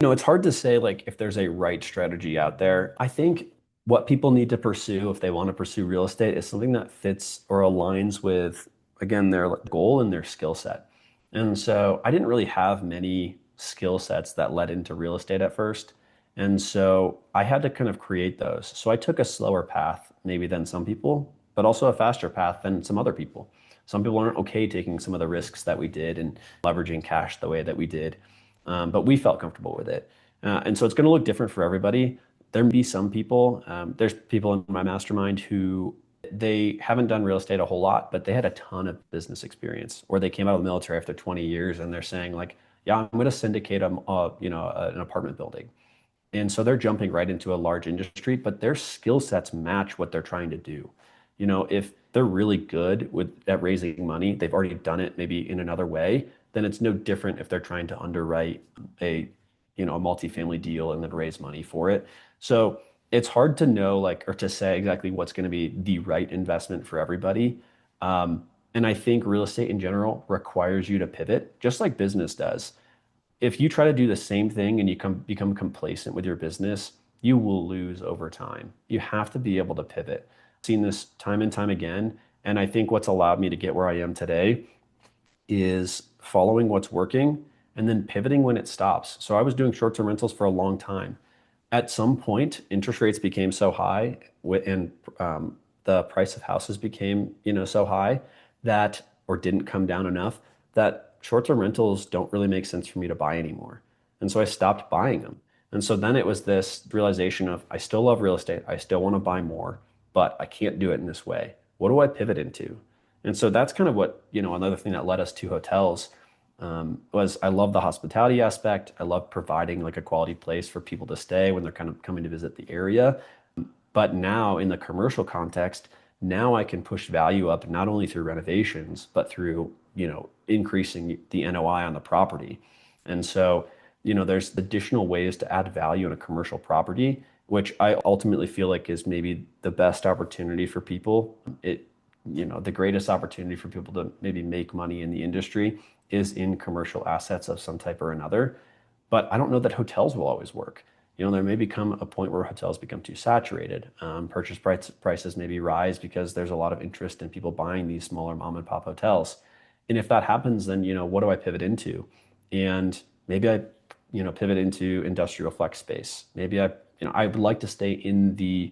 It's hard to say like if there's a right strategy out there. I think what people need to pursue if they want to pursue real estate is something that fits or aligns with, again, their like, goal and their skill set. And so I didn't really have many skill sets that led into real estate at first. And so I had to kind of create those. So I took a slower path maybe than some people, but also a faster path than some other people. Some people aren't okay taking some of the risks that we did and leveraging cash the way that we did. But we felt comfortable with it. And so it's going to look different for everybody. There may be some people, there's people in my mastermind who they haven't done real estate a whole lot, but they had a ton of business experience, or they came out of the military after 20 years and they're saying like, yeah, I'm going to syndicate an apartment building. And so they're jumping right into a large industry, but their skill sets match what they're trying to do. If they're really good at raising money, they've already done it maybe in another way, then it's no different if they're trying to underwrite a multifamily deal and then raise money for it. So it's hard to know like or to say exactly what's going to be the right investment for everybody. And I think real estate in general requires you to pivot, just like business does. If you try to do the same thing and you become complacent with your business, you will lose over time. You have to be able to pivot. I've seen this time and time again. And I think what's allowed me to get where I am today is following what's working and then pivoting when it stops. So I was doing short-term rentals for a long time. At some point, interest rates became so high and the price of houses became, so high that, or didn't come down enough that short-term rentals don't really make sense for me to buy anymore. And so I stopped buying them. And so then it was this realization of I still love real estate. I still want to buy more, but I can't do it in this way. What do I pivot into? And so that's kind of what, another thing that led us to hotels was I love the hospitality aspect. I love providing like a quality place for people to stay when they're kind of coming to visit the area. But now in the commercial context, now I can push value up not only through renovations, but through, increasing the NOI on the property. And so, there's additional ways to add value in a commercial property, which I ultimately feel like is maybe the best opportunity for people. The greatest opportunity for people to maybe make money in the industry is in commercial assets of some type or another. But I don't know that hotels will always work. There may become a point where hotels become too saturated. Prices maybe rise because there's a lot of interest in people buying these smaller mom and pop hotels. And if that happens, then, what do I pivot into? And maybe I, pivot into industrial flex space. Maybe I would like to stay in the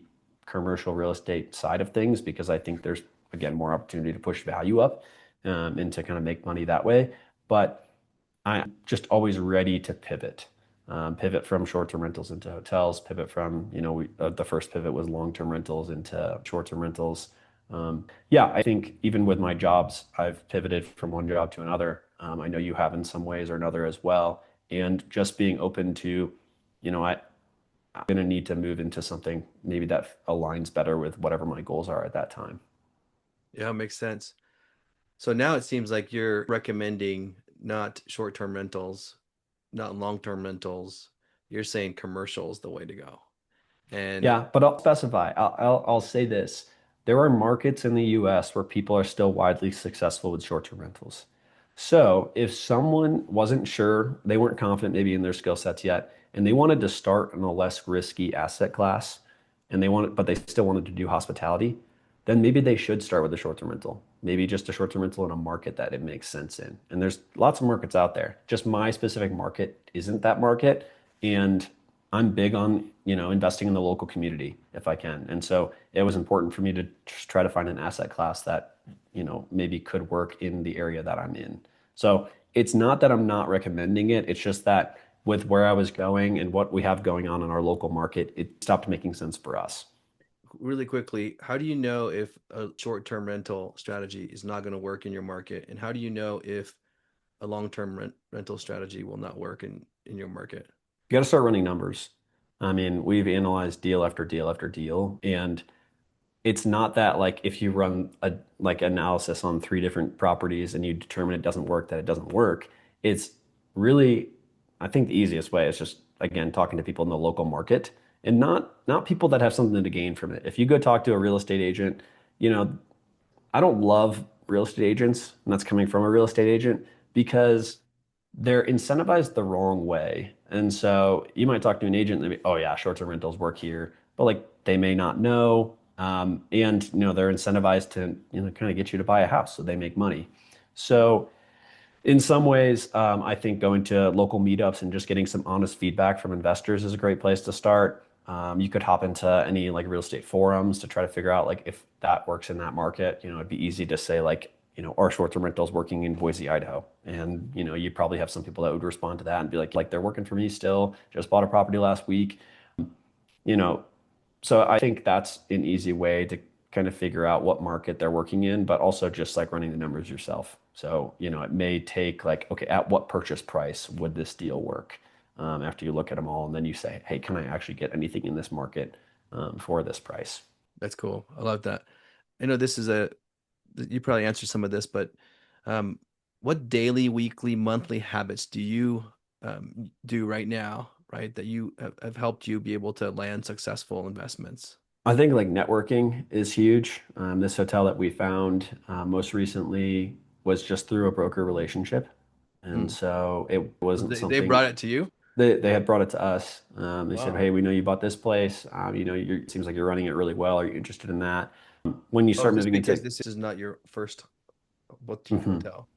commercial real estate side of things because I think there's, again, more opportunity to push value up and to kind of make money that way. But I'm just always ready to pivot. Pivot from short-term rentals into hotels, pivot from, the first pivot was long-term rentals into short-term rentals. Yeah, I think even with my jobs, I've pivoted from one job to another. I know you have in some ways or another as well. And just being open to, I'm going to need to move into something maybe that aligns better with whatever my goals are at that time. Yeah, makes sense. So now it seems like you're recommending not short-term rentals, not long-term rentals. You're saying commercial is the way to go. And Yeah, but I'll specify. I'll say this. There are markets in the US where people are still widely successful with short-term rentals. So if someone wasn't sure, they weren't confident maybe in their skill sets yet, and they wanted to start in a less risky asset class, but they still wanted to do hospitality, then maybe they should start with a short-term rental. Maybe just a short-term rental in a market that it makes sense in. And there's lots of markets out there. Just my specific market isn't that market. And I'm big on, investing in the local community if I can. And so it was important for me to just try to find an asset class that, maybe could work in the area that I'm in. So it's not that I'm not recommending it. It's just that with where I was going and what we have going on in our local market, it stopped making sense for us. really quickly, how do you know if a short-term rental strategy is not going to work in your market? And how do you know if a long-term rental strategy will not work in your market? You got to start running numbers. I mean, we've analyzed deal after deal after deal, and it's not that like if you run a like analysis on three different properties and you determine it doesn't work, that it doesn't work. It's really, I think the easiest way is just again talking to people in the local market and not people that have something to gain from it. If you go talk to a real estate agent, you know, I don't love real estate agents, and that's coming from a real estate agent because they're incentivized the wrong way. And so you might talk to an agent and they be, oh yeah, short-term rentals work here, but like they may not know. And they're incentivized to, kind of get you to buy a house so they make money. So in some ways, I think going to local meetups and just getting some honest feedback from investors is a great place to start. You could hop into any like real estate forums to try to figure out like if that works in that market. It'd be easy to say like, are short-term rentals working in Boise, Idaho? And you'd probably have some people that would respond to that and be like they're working for me still. Just bought a property last week. You know, so I think that's an easy way to kind of figure out what market they're working in, but also just like running the numbers yourself. So, it may take like, okay, at what purchase price would this deal work? After you look at them all, and then you say, hey, can I actually get anything in this market for this price? That's cool. I love that. I know this is you probably answered some of this, but um, what daily, weekly, monthly habits do you do right now, right? That have helped you be able to land successful investments? I think like networking is huge. This hotel that we found most recently was just through a broker relationship. And Hmm. so it So wasn't they something brought it to you? they had brought it to us. They said, Wow. hey, we know you bought this place. It seems like you're running it really well. Are you interested in that? When you Oh, start just moving because into, this is not your first boutique Mhm. hotel.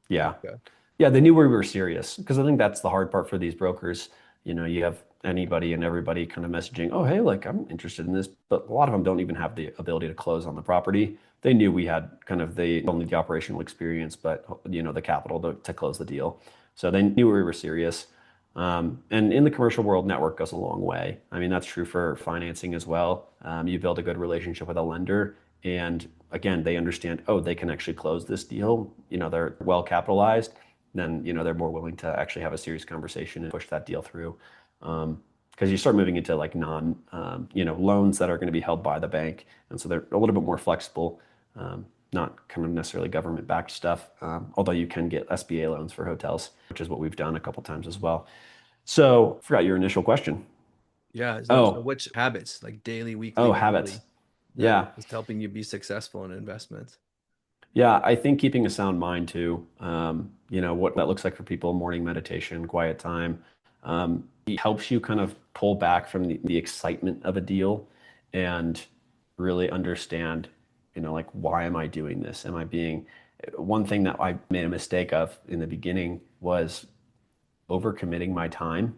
Yeah. Okay. Yeah, they knew we were serious because I think that's the hard part for these brokers. You have anybody and everybody kind of messaging, oh, hey, like I'm interested in this, but a lot of them don't even have the ability to close on the property. They knew we had kind of the only the operational experience, but the capital to close the deal. So they knew we were serious. And in the commercial world, network goes a long way. I mean, that's true for financing as well. You build a good relationship with a lender, and again, they understand, oh, they can actually close this deal. They're well capitalized. Then, they're more willing to actually have a serious conversation and push that deal through. Because you start moving into like loans that are going to be held by the bank. And so they're a little bit more flexible, not kind of necessarily government-backed stuff. Although you can get SBA loans for hotels, which is what we've done a couple times as well. So, forgot your initial question. Yeah. So Oh, which habits, like daily, oh, weekly, habits. monthly, that Yeah. is helping you be successful in investments? Yeah, I think keeping a sound mind too. What that looks like for people, morning meditation, quiet time. It helps you kind of pull back from the excitement of a deal and really understand, like, why am I doing this? One thing that I made a mistake of in the beginning was overcommitting my time.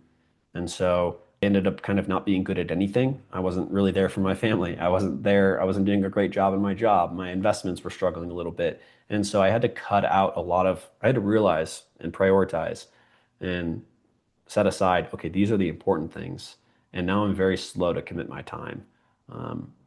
And so ended up kind of not being good at anything. I wasn't really there for my family. I wasn't there. I wasn't doing a great job in my job. My investments were struggling a little bit. And so I had to cut out I had to realize and prioritize and set aside, okay, these are the important things. And now I'm very slow to commit my time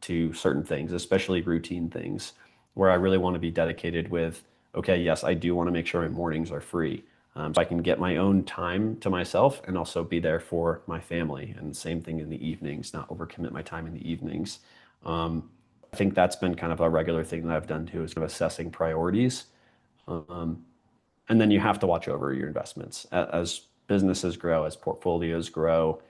to certain things, especially routine things, where I really want to be dedicated with, okay, yes, I do want to make sure my mornings are free. So I can get my own time to myself and also be there for my family. And same thing in the evenings, not overcommit my time in the evenings. I think that's been kind of a regular thing that I've done too, is kind of assessing priorities. And then you have to watch over your investments as businesses grow, as portfolios grow.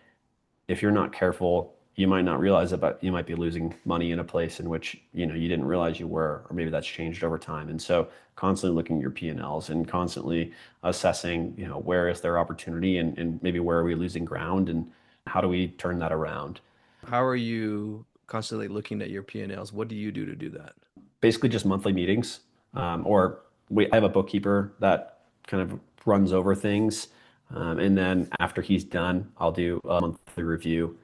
If you're not careful, you might not realize it, but you might be losing money in a place in which you didn't realize you were, or maybe that's changed over time. And so constantly looking at your P&Ls and constantly assessing, where is there opportunity and maybe where are we losing ground and how do we turn that around? How are you constantly looking at your P&Ls? What do you do to do that? Basically just monthly meetings, or I have a bookkeeper that kind of runs over things. And then after he's done, I'll do a monthly review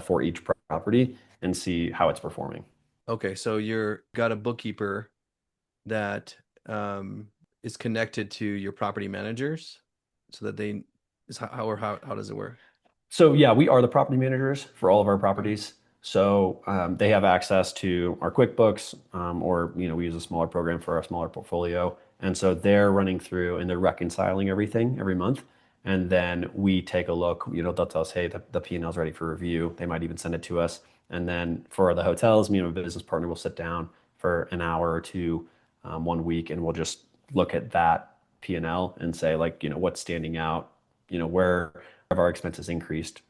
for each property and see how it's performing. Okay, so you're got a bookkeeper that is connected to your property managers so that they is how does it work? So yeah, we are the property managers for all of our Okay. properties. So they have access to our QuickBooks, or we use a smaller program for our smaller portfolio, and so they're running through and they're reconciling everything every month, and then we take a look. They'll tell us, hey, the P&L is ready for review. They might even send it to us, and then for the hotels, me and my business partner will sit down for an hour or two, 1 week, and we'll just look at that P&L and say, like, what's standing out, where have our expenses increased?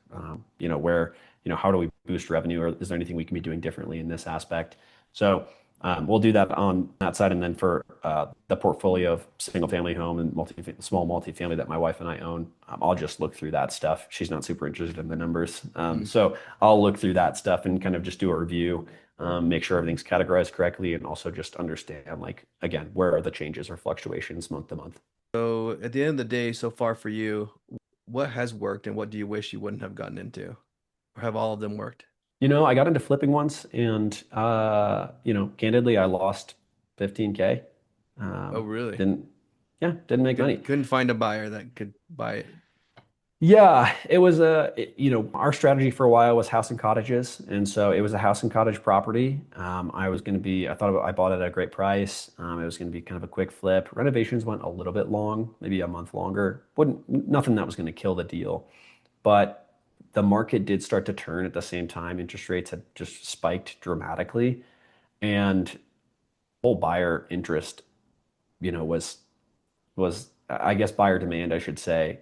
Where, how do we boost revenue, or is there anything we can be doing differently in this aspect? So we'll do that on that side, and then for the portfolio of single family home and small multifamily that my wife and I own, I'll just look through that stuff. She's not super interested in the numbers, Mhm. so I'll look through that stuff and kind of just do a review, make sure everything's categorized correctly, and also just understand, like, again, where are the changes or fluctuations month to month. So at the end of the day, so far for you, what has worked and what do you wish you wouldn't have gotten into? Or have all of them worked? I got into flipping once and candidly I lost 15K. Oh, really? Didn't yeah, didn't make money. Couldn't find a buyer that could buy it. Yeah, it was our strategy for a while was house and cottages. And so it was a house and cottage property. I thought I bought it at a great price. It was going to be kind of a quick flip. Renovations went a little bit long, maybe a month longer. Nothing that was going to kill the deal. But the market did start to turn at the same time. Interest rates had just spiked dramatically. And whole buyer interest, was I guess buyer demand, I should say,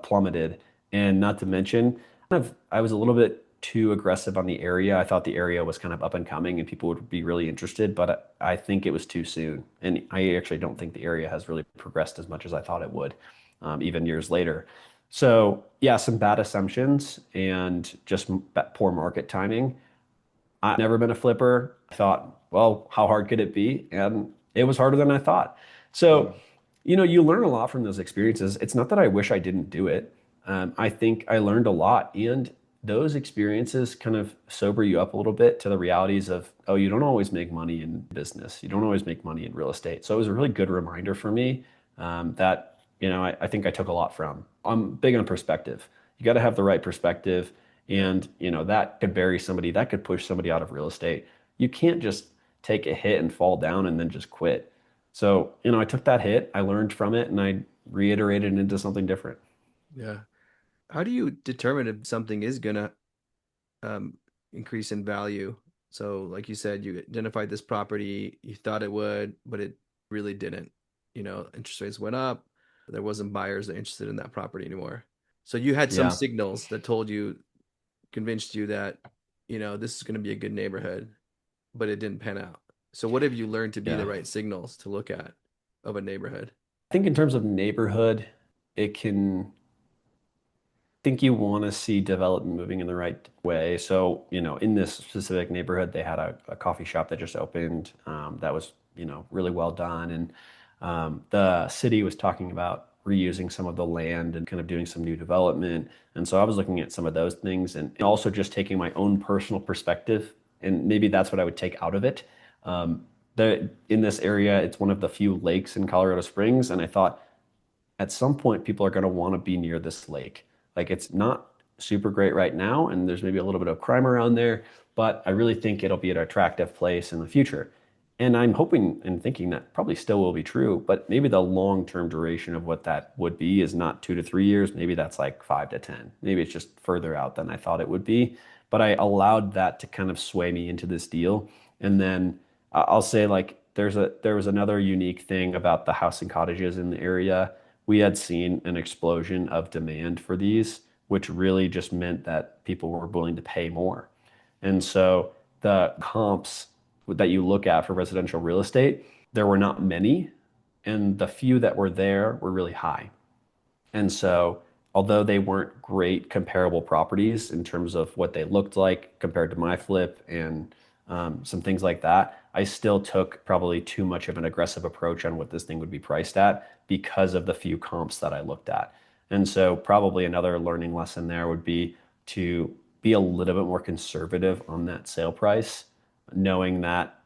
plummeted. And not to mention, I was a little bit too aggressive on the area. I thought the area was kind of up and coming and people would be really interested, but I think it was too soon. And I actually don't think the area has really progressed as much as I thought it would, even years later. So yeah, some bad assumptions and just poor market timing. I've never been a flipper. I thought, well, how hard could it be? And it was harder than I thought. So, Mm. you learn a lot from those experiences. It's not that I wish I didn't do it. I think I learned a lot. And those experiences kind of sober you up a little bit to the realities of, oh, you don't always make money in business. You don't always make money in real estate. So it was a really good reminder for me, that, I think I took a lot from. I'm big on perspective. You got to have the right perspective. And, that could bury somebody, that could push somebody out of real estate. You can't just take a hit and fall down and then just quit. So, I took that hit, I learned from it, and I reiterated it into something different. Yeah. How do you determine if something is gonna um, increase in value? So, like you said, you identified this property, you thought it would, but it really didn't. Interest rates went up, there wasn't buyers that interested in that property anymore. So you had some Yeah. signals that told you, convinced you that, this is going to be a good neighborhood, but it didn't pan out. So what have you learned to be the Yeah. right signals to look at of a neighborhood? I think in terms of neighborhood, it can think you want to see development moving in the right way. So, in this specific neighborhood, they had a coffee shop that just opened, that was, really well done. And the city was talking about reusing some of the land and kind of doing some new development. And so I was looking at some of those things and also just taking my own personal perspective. And maybe that's what I would take out of it. In this area, it's one of the few lakes in Colorado Springs. And I thought, at some point people are going to want to be near this lake. Like it's not super great right now, and there's maybe a little bit of crime around there, but I really think it'll be an attractive place in the future. And I'm hoping and thinking that probably still will be true, but maybe the long-term duration of what that would be is not 2 to 3 years. Maybe that's like 5 to 10. Maybe it's just further out than I thought it would be. But I allowed that to kind of sway me into this deal. And then I'll say like there was another unique thing about the house and cottages in the area. We had seen an explosion of demand for these, which really just meant that people were willing to pay more. And so the comps that you look at for residential real estate, there were not many, and the few that were there were really high. And so, although they weren't great comparable properties in terms of what they looked like compared to my flip and some things like that, I still took probably too much of an aggressive approach on what this thing would be priced at because of the few comps that I looked at. And so, probably another learning lesson there would be to be a little bit more conservative on that sale price, knowing that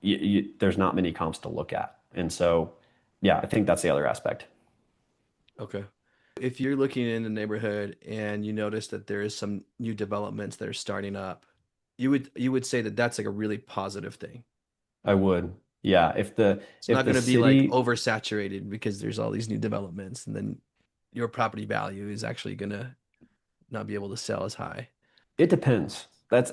there's not many comps to look at. And so, yeah, I think that's the other aspect. Okay. If you're looking in the neighborhood and you notice that there is some new developments that are starting up, you would say that that's like a really positive thing. I would. Yeah, It's if not the going to be like city, oversaturated because there's all these new developments, and then your property value is actually going to not be able to sell as high. it depends. That's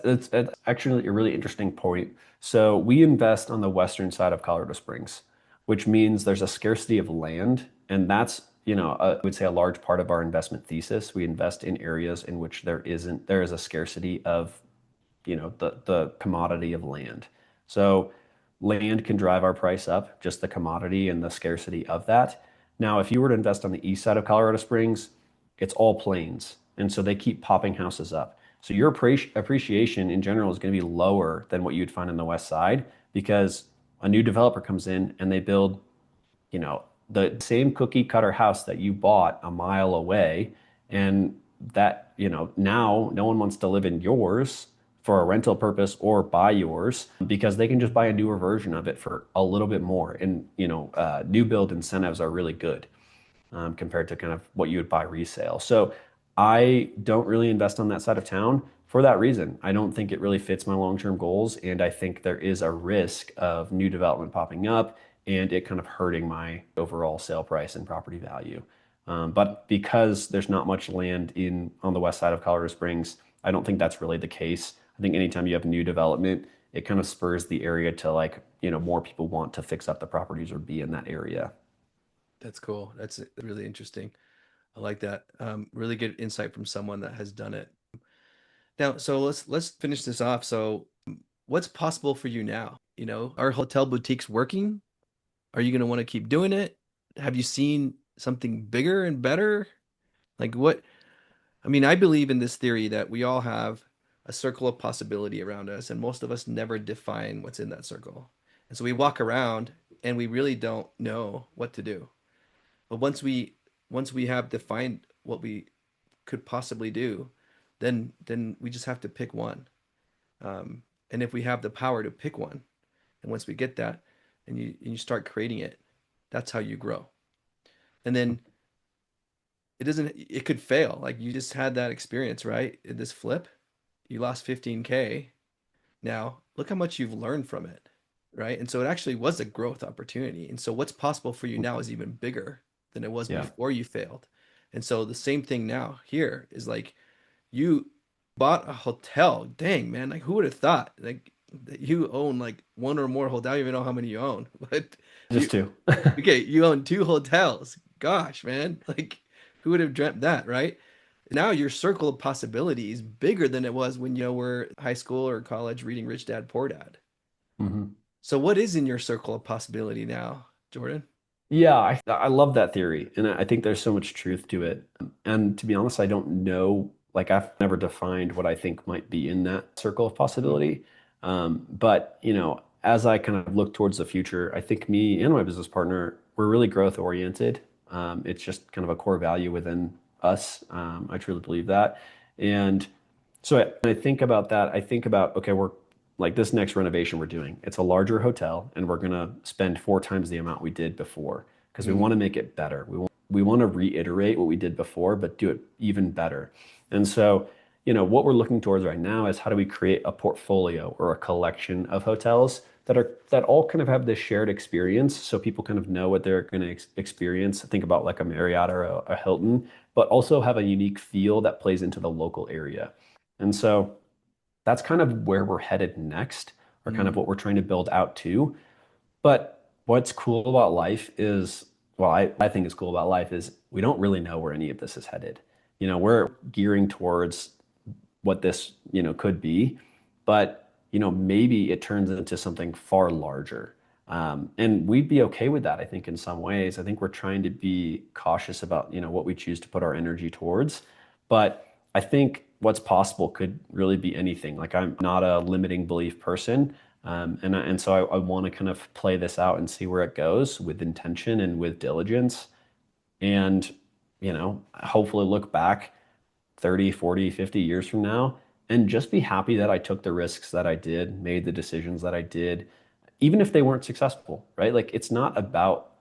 actually a really interesting point. So we invest on the western side of Colorado Springs, which means there's a scarcity of land, and that's, I would say a large part of our investment thesis. We invest in areas in which there is a scarcity of the commodity of land. So land can drive our price up, just the commodity and the scarcity of that. Now, if you were to invest on the east side of Colorado Springs, it's all plains. And so they keep popping houses up. So your appreciation in general is going to be lower than what you'd find on the west side because a new developer comes in and they build the same cookie cutter house that you bought a mile away, and that, now no one wants to live in yours for a rental purpose or buy yours because they can just buy a newer version of it for a little bit more. And, new build incentives are really good compared to kind of what you would buy resale. So I don't really invest on that side of town for that reason. I don't think it really fits my long-term goals, and I think there is a risk of new development popping up and it kind of hurting my overall sale price and property value. But because there's not much land in on the west side of Colorado Springs, I don't think that's really the case. I think anytime you have new development, it kind of spurs the area to like, more people want to fix up the properties or be in that area. That's cool. That's really interesting. I like that. Really good insight from someone that has done it. Now, so let's finish this off. So, what's possible for you now? Are hotel boutiques working? Are you going to want to keep doing it? Have you seen something bigger and better? Like what? I mean, I believe in this theory that we all have a circle of possibility around us, and most of us never define what's in that circle. And so we walk around and we really don't know what to do. But once we have defined what we could possibly do, then we just have to pick one. And if we have the power to pick one, and once we get that, and you start creating it, that's how you grow. And then it could fail. Like you just had that experience, right? In this flip, you lost 15K. Now look how much you've learned from it, right? And so it actually was a growth opportunity. And so what's possible for you now is even bigger than it was Yeah. before you failed. And so the same thing now here is like you bought a hotel. Dang, man, like who would have thought like that you own like one or more hotel? I don't even know how many you own, but you Just two. okay, you own two hotels. Gosh, man, like who would have dreamt that, right? Now your circle of possibility is bigger than it was when you were high school or college reading Rich Dad Poor Dad. Mhm. So what is in your circle of possibility now, Jordan? Yeah, I love that theory, and I think there's so much truth to it. And to be honest, I don't know, like I've never defined what I think might be in that circle of possibility. But as I kind of look towards the future, I think me and my business partner, we're really growth oriented. It's just kind of a core value within us. I truly believe that. And so when I think about that, I think about, okay, we're like this next renovation we're doing. It's a larger hotel, and we're going to spend 4 times the amount we did before because we want to make it better. We want to reiterate what we did before, but do it even better. And so, what we're looking towards right now is how do we create a portfolio or a collection of hotels that all kind of have this shared experience, so people kind of know what they're going to experience. Think about like a Marriott or a Hilton, but also have a unique feel that plays into the local area. And so that's kind of where we're headed next, or kind of Mm. what we're trying to build out to. But what's cool about life is, well, I think is cool about life is we don't really know where any of this is headed. We're gearing towards what this, could be, but, maybe it turns into something far larger. And we'd be okay with that, I think, in some ways. I think we're trying to be cautious about, what we choose to put our energy towards. But I think what's possible could really be anything. Like I'm not a limiting belief person. And so I want to kind of play this out and see where it goes with intention and with diligence. And, hopefully look back 30, 40, 50 years from now and just be happy that I took the risks that I did, made the decisions that I did, even if they weren't successful, right? Like it's not about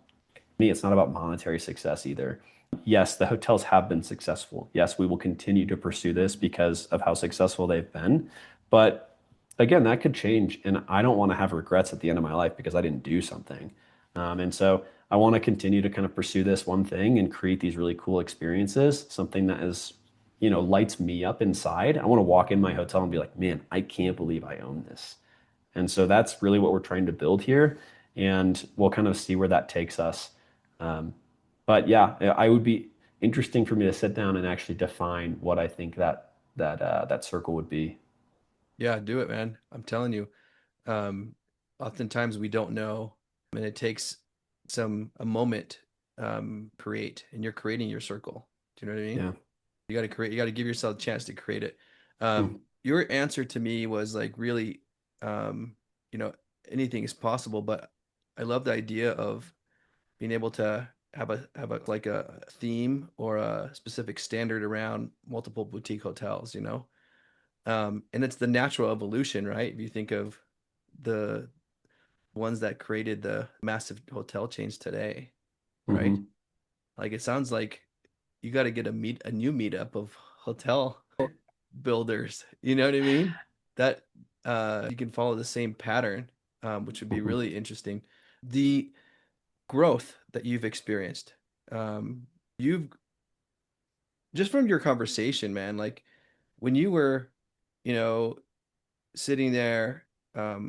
me, it's not about monetary success either. Yes, the hotels have been successful. Yes, we will continue to pursue this because of how successful they've been. But again, that could change. And I don't want to have regrets at the end of my life because I didn't do something. And so I want to continue to kind of pursue this one thing and create these really cool experiences, something that is, lights me up inside. I want to walk in my hotel and be like, man, I can't believe I own this. And so that's really what we're trying to build here. And we'll kind of see where that takes us. Um, but yeah, I would be interesting for me to sit down and actually define what I think that circle would be. Yeah, do it, man. I'm telling you. Um, Oftentimes we don't know, and it takes a moment create, and you're creating your circle. Do you know what I mean? Yeah. You got to give yourself a chance to create it. Mm. Your answer to me was like really, um, you know, anything is possible, but I love the idea of being able to have a like a theme or a specific standard around multiple boutique hotels, you know? And it's the natural evolution, right? If you think of the ones that created the massive hotel chains today, right? Hmm. Like it sounds like you got to get a new meetup of hotel builders. You know what I mean? That you can follow the same pattern, which would be Hmm. really interesting. The growth that you've experienced, you've just from your conversation, man, like when you were, you know, sitting there,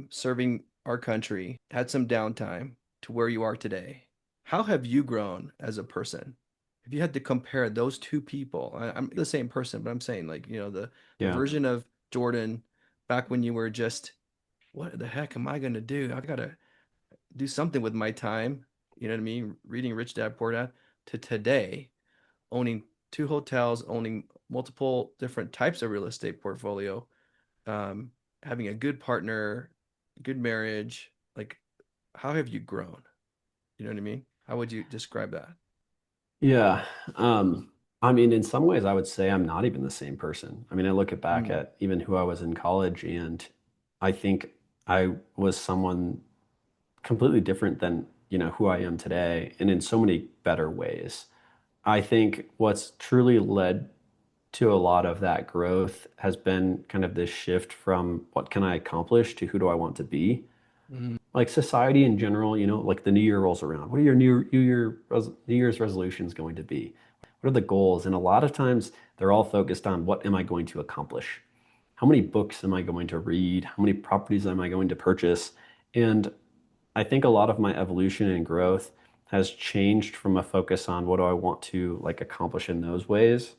serving our country, had some downtime to where you are today. How have you grown as a person? If you had to compare those two people, I'm the same person, but I'm saying like, you know, the Yeah. version of Jordan back when you were just, what the heck am I gonna do? I gotta do something with my time. You know what I mean? Reading Rich Dad Poor Dad to today, owning two hotels, owning multiple different types of real estate portfolio, um, having a good partner, good marriage. Like, how have you grown? You know what I mean? How would you describe that? Yeah. Um, I mean, in some ways, I would say I'm not even the same person. I mean, I look at back Mm, at even who I was in college, and I think I was someone completely different than, who I am today, and in so many better ways. I think what's truly led to a lot of that growth has been kind of this shift from what can I accomplish to who do I want to be. mm, Like society in general, like the new year rolls around. What are your New Year's resolutions going to be? What are the goals? And a lot of times they're all focused on what am I going to accomplish? How many books am I going to read? How many properties am I going to purchase? And I think a lot of my evolution and growth has changed from a focus on what do I want to like accomplish in those ways.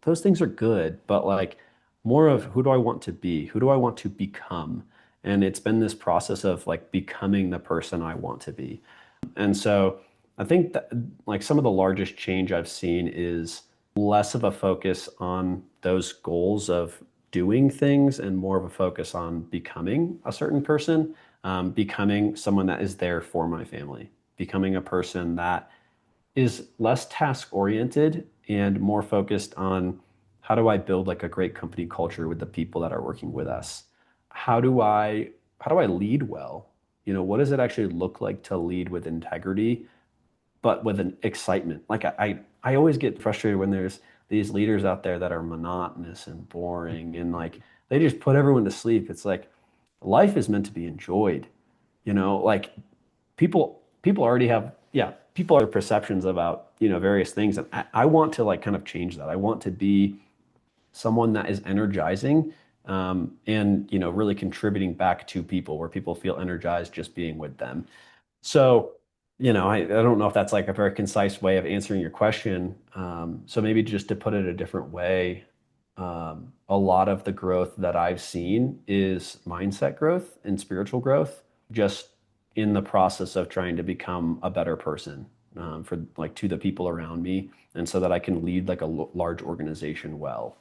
Those things are good, but like more of who do I want to be? Who do I want to become? And it's been this process of like becoming the person I want to be. And so I think that like some of the largest change I've seen is less of a focus on those goals of doing things and more of a focus on becoming a certain person, becoming someone that is there for my family, becoming a person that is less task oriented and more focused on how do I build like a great company culture with the people that are working with us? How do I how do I lead well? What does it actually look like to lead with integrity, but with an excitement? Like I always get frustrated when there's these leaders out there that are monotonous and boring and like they just put everyone to sleep. It's like life is meant to be enjoyed. Like people already have, yeah, people have perceptions about various things, and I want to like kind of change that. I want to be someone that is energizing, and really contributing back to people where people feel energized just being with them. So, I don't know if that's like a very concise way of answering your question. So maybe just to put it a different way, a lot of the growth that I've seen is mindset growth and spiritual growth, just in the process of trying to become a better person, for like to the people around me, and so that I can lead like a large organization well.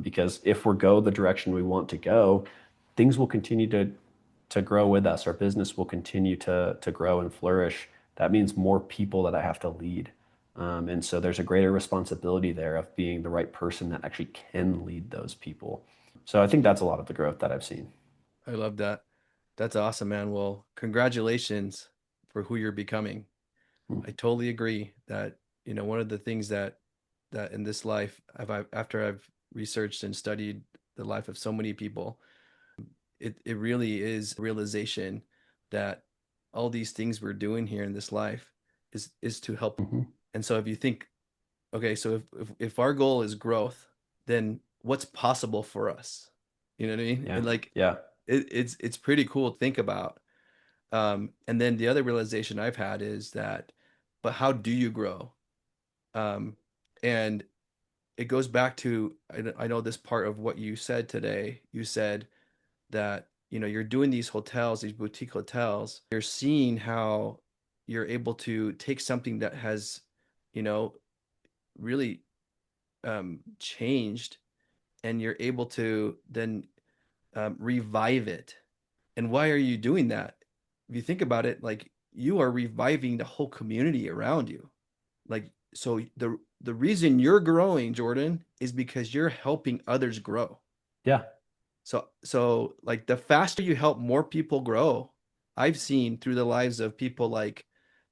Because if we go the direction we want to go, things will continue to grow with us. Our business will continue to grow and flourish. That means more people that I have to lead. And so there's a greater responsibility there of being the right person that actually can lead those people. So I think that's a lot of the growth that I've seen. I love that. That's awesome, man. Well, congratulations for who you're becoming. Hmm. I totally agree that, one of the things that in this life, after I've researched and studied the life of so many people, it really is a realization that all these things we're doing here in this life is to help. Hmm. And so if you think, okay, so if our goal is growth, then what's possible for us? You know what I mean? Yeah. And like Yeah. it's pretty cool to think about. And then the other realization I've had is that, but how do you grow? And it goes back to, I know this part of what you said today. You said that, you're doing these hotels, these boutique hotels. You're seeing how you're able to take something that has, you know, really changed, and you're able to then revive it. And why are you doing that? If you think about it, like you are reviving the whole community around you. Like, so the reason you're growing, Jordan, is because you're helping others grow. Yeah. So like the faster you help more people grow, I've seen through the lives of people like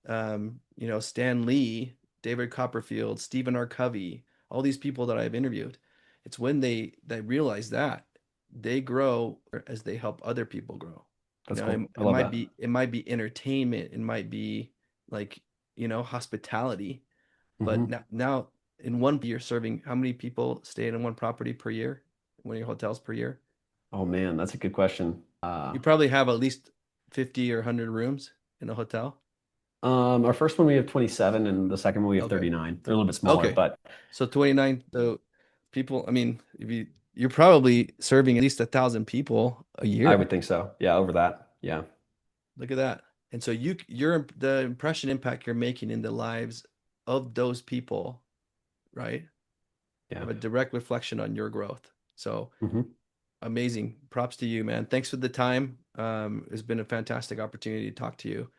Stan Lee, David Copperfield, Stephen R. Covey, all these people that I've interviewed. It's when they realize that they grow as they help other people grow. That's It, cool. I it love might that. be it might be entertainment, it might be like, hospitality, but Hmm. now in one you're serving how many people stay in one property per year, one of your hotels per year? Oh man, that's a good question. You probably have at least 50 or 100 rooms in a hotel. Our first one we have 27, and the second one we have Okay. 39. They're a little bit smaller, Okay. but So 29. So people, I mean, if you're probably serving at least 1,000 people a I year. would think so. Yeah, over that. Yeah. Look at that. And so you're the impression impact you're making in the lives of those people, right? Yeah. Have a direct reflection on your growth. So Hmm. amazing. Props to you, man. Thanks for the time. It's been a fantastic opportunity to talk to you.